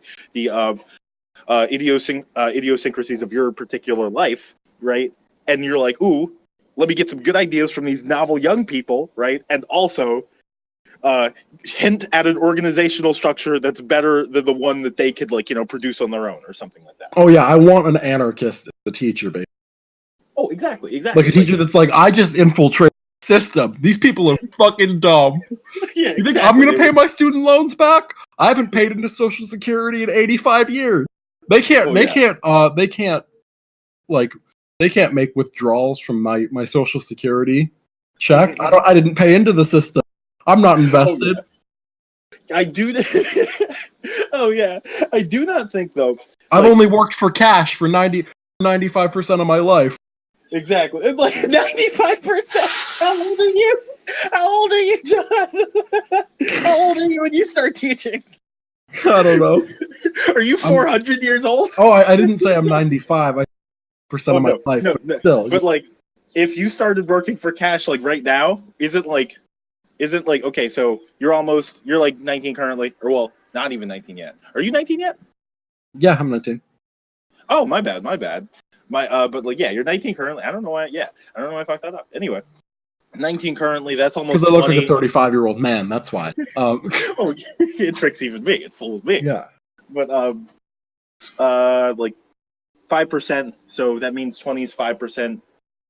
idiosyncrasies of your particular life, right? And you're like, ooh, let me get some good ideas from these novel young people, right? And also hint at an organizational structure that's better than the one that they could, like, you know, produce on their own or something like that. Oh yeah, I want an anarchist as a teacher, baby. Oh, exactly. Like a teacher that's like, I just infiltrate the system. These people are fucking dumb. Yeah, you think I'm gonna pay my student loans back? I haven't paid into Social Security in 85 years. They can't make withdrawals from my Social Security check. I didn't pay into the system. I'm not invested. I do. Oh yeah, I do not think though. I've only worked for cash for 95% of my life. Exactly, it's like 95%. How old are you? How old are you, John? How old are you when you start teaching? I don't know. Are you 400 years old? Oh, I didn't say I'm 95. Percent of my life. No. Still, but like, if you started working for cash like right now, isn't like okay? So you're like 19 currently, or well, not even 19 yet. Are you 19 yet? Yeah, I'm 19. Oh, my bad. But like, yeah, you're 19 currently. I don't know why. Yeah, I don't know why I fucked that up. Anyway, 19 currly, that's almost because I look like a 35-year-old man. That's why. Oh, it tricks even me. It fools me. Yeah. But like 5%. So that means 20 is 5%.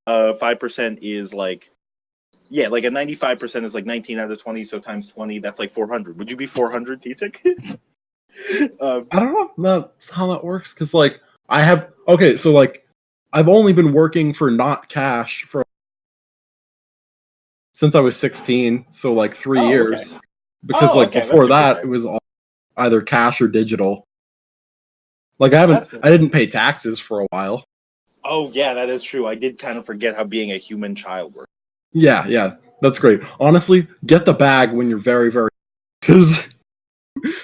5% is like, yeah, like a 95% is like 19 out of 20. So times 20, that's like 400. Would you be 400 teaching? I don't know how that works because like I have so like I've only been working for not cash for since I was 16, so like 3 years. Okay. Because before that it was all either cash or digital. Like I didn't pay taxes for a while. Oh yeah, that is true. I did kind of forget how being a human child works. Yeah, that's great. Honestly, get the bag when you're very, very because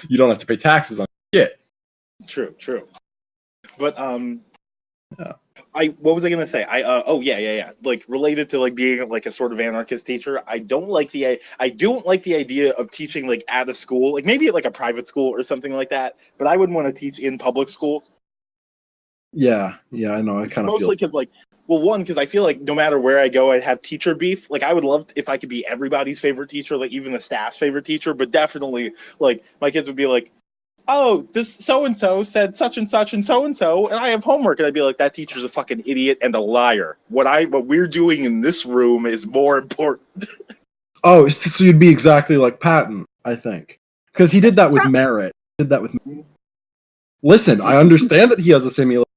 you don't have to pay taxes on shit. True. But yeah. What was I gonna say? Yeah. Like related to like being like a sort of anarchist teacher, I don't like the idea of teaching like at a school, like maybe at like a private school or something like that. But I wouldn't want to teach in public school. Yeah, I know. I kind of mostly because like, well, one, because I feel like no matter where I go, I'd have teacher beef. Like I would love if I could be everybody's favorite teacher, like even the staff's favorite teacher. But definitely, like my kids would be like, oh, this so-and-so said such and such and so-and-so, and I have homework. And I'd be like, that teacher's a fucking idiot and a liar. What we're doing in this room is more important. Oh, so you'd be exactly like Patton, I think. Because he did that with merit. Listen, I understand that he has a simulation,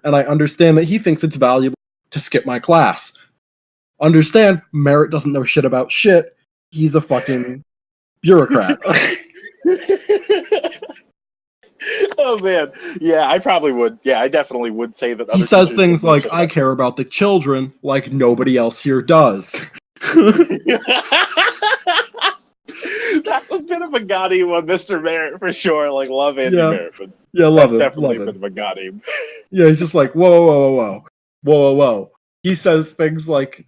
and I understand that he thinks it's valuable to skip my class. Understand, Merritt doesn't know shit about shit. He's a fucking bureaucrat. Oh man, yeah, I probably would. Yeah, I definitely would say that. He says things like, "I care about the children," like nobody else here does. That's a bit of a Gotti one, Mr. Merritt, for sure. Like, love Andy Merritt. But yeah, love him. Definitely a bit of a Gotti. Yeah, he's just like, whoa. He says things like,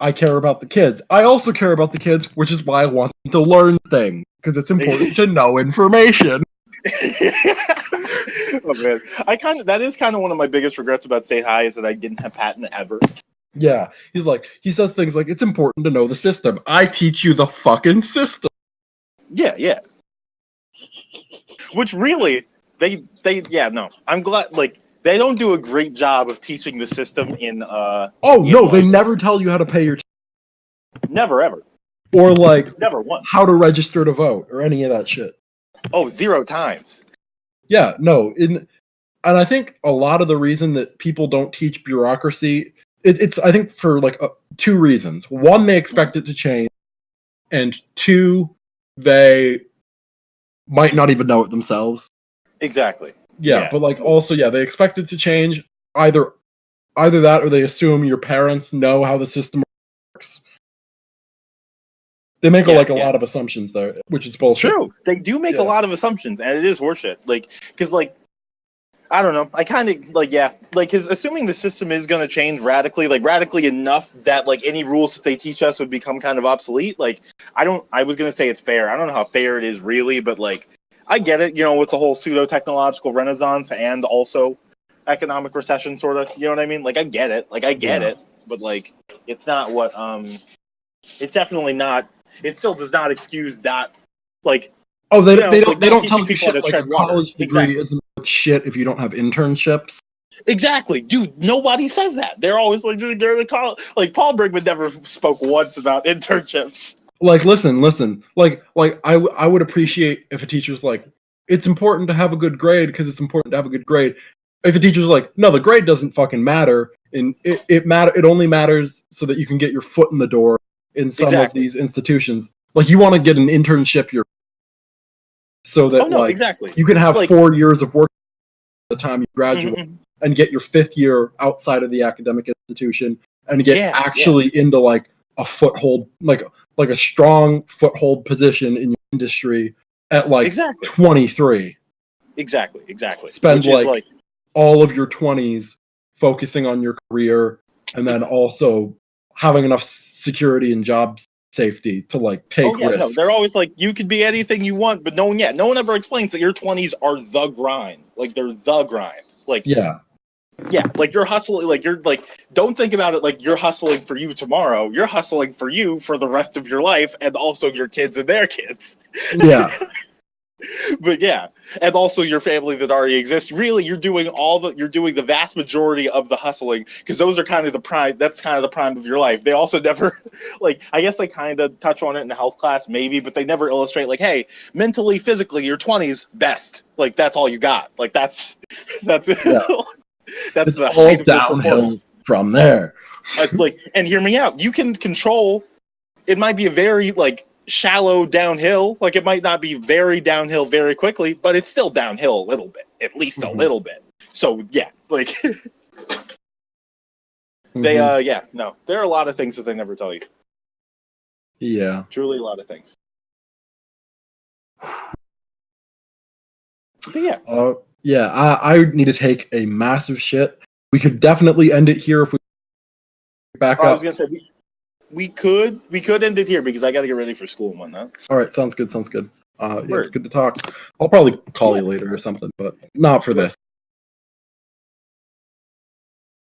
I care about the kids. I also care about the kids, which is why I want them to learn things, because it's important to know information. Oh man, that is kind of one of my biggest regrets about State High is that I didn't have Patton ever. Yeah, he says things like, it's important to know the system. I teach you the fucking system. Yeah. Which really, they yeah, no. I'm glad, like, they don't do a great job of teaching the system in Oh in, no, they like, never tell you how to pay your never ever. or like Never once. how to register to vote or any of that shit. Oh, 0 times. Yeah, no, and I think a lot of the reason that people don't teach bureaucracy, it's I think for like 2 reasons. One, they expect it to change, and 2, they might not even know it themselves. Exactly. Yeah, but like also, yeah, they expect it to change. Either that, or they assume your parents know how the system works. They make a lot of assumptions there, which is bullshit. True. They do make a lot of assumptions, and it is horseshit. Like, because, like, I don't know. I kind of, like, yeah. Like, because assuming the system is going to change radically, like, radically enough that, like, any rules that they teach us would become kind of obsolete, like, I was going to say it's fair. I don't know how fair it is really, but, like, I get it, you know, with the whole pseudo-technological renaissance and also economic recession, sort of, you know what I mean? Like, I get it. Like, I get it. But, like, it's not what, it's definitely not, it still does not excuse that, like, oh, they you know, they don't tell you people shit to like tread a water. college degree isn't worth shit if you don't have internships. Exactly, dude. Nobody says that. They're always like, they're the college. Like, Paul Brinkman never spoke once about internships. Like, listen. Like I would appreciate if a teacher's like, it's important to have a good grade because it's important to have a good grade. If a teacher's like, no, the grade doesn't fucking matter, and it only matters so that you can get your foot in the door in some of these institutions. Like, you want to get an internship, so that you can have like 4 years of work by the time you graduate and get your 5th year outside of the academic institution and get actually into like a foothold, like a strong foothold position in your industry at like 23. Exactly. Spend like all of your 20s focusing on your career, and then also having enough security and job safety to like take risks. No, they're always like, you could be anything you want, but no one ever explains that your 20s are the grind. Like, they're the grind. Like, yeah, like, you're hustling, like, you're like, don't think about it like you're hustling for you tomorrow. You're hustling for you for the rest of your life, and also your kids and their kids. Yeah. But yeah, and also your family that already exists. Really, you're doing the vast majority of the hustling, because those are kind of the prime. That's kind of the prime of your life. They also never, like, I guess they kind of touch on it in the health class maybe, but they never illustrate like, hey, mentally, physically, your 20s best. Like, that's all you got. Like, that's that's it's the all downhill from there. Like, and hear me out. You can control. It might be a very like shallow downhill. Like, it might not be very downhill very quickly, but it's still downhill a little bit, at least a little bit. So yeah, like they no, there are a lot of things that they never tell you. Yeah, truly a lot of things. But yeah, I need to take a massive shit. We could definitely end it here if we back up. I was gonna say we could end it here because I got to get ready for school and whatnot. All right, sounds good. Yeah, it's good to talk. I'll probably call you later or something, but not for this.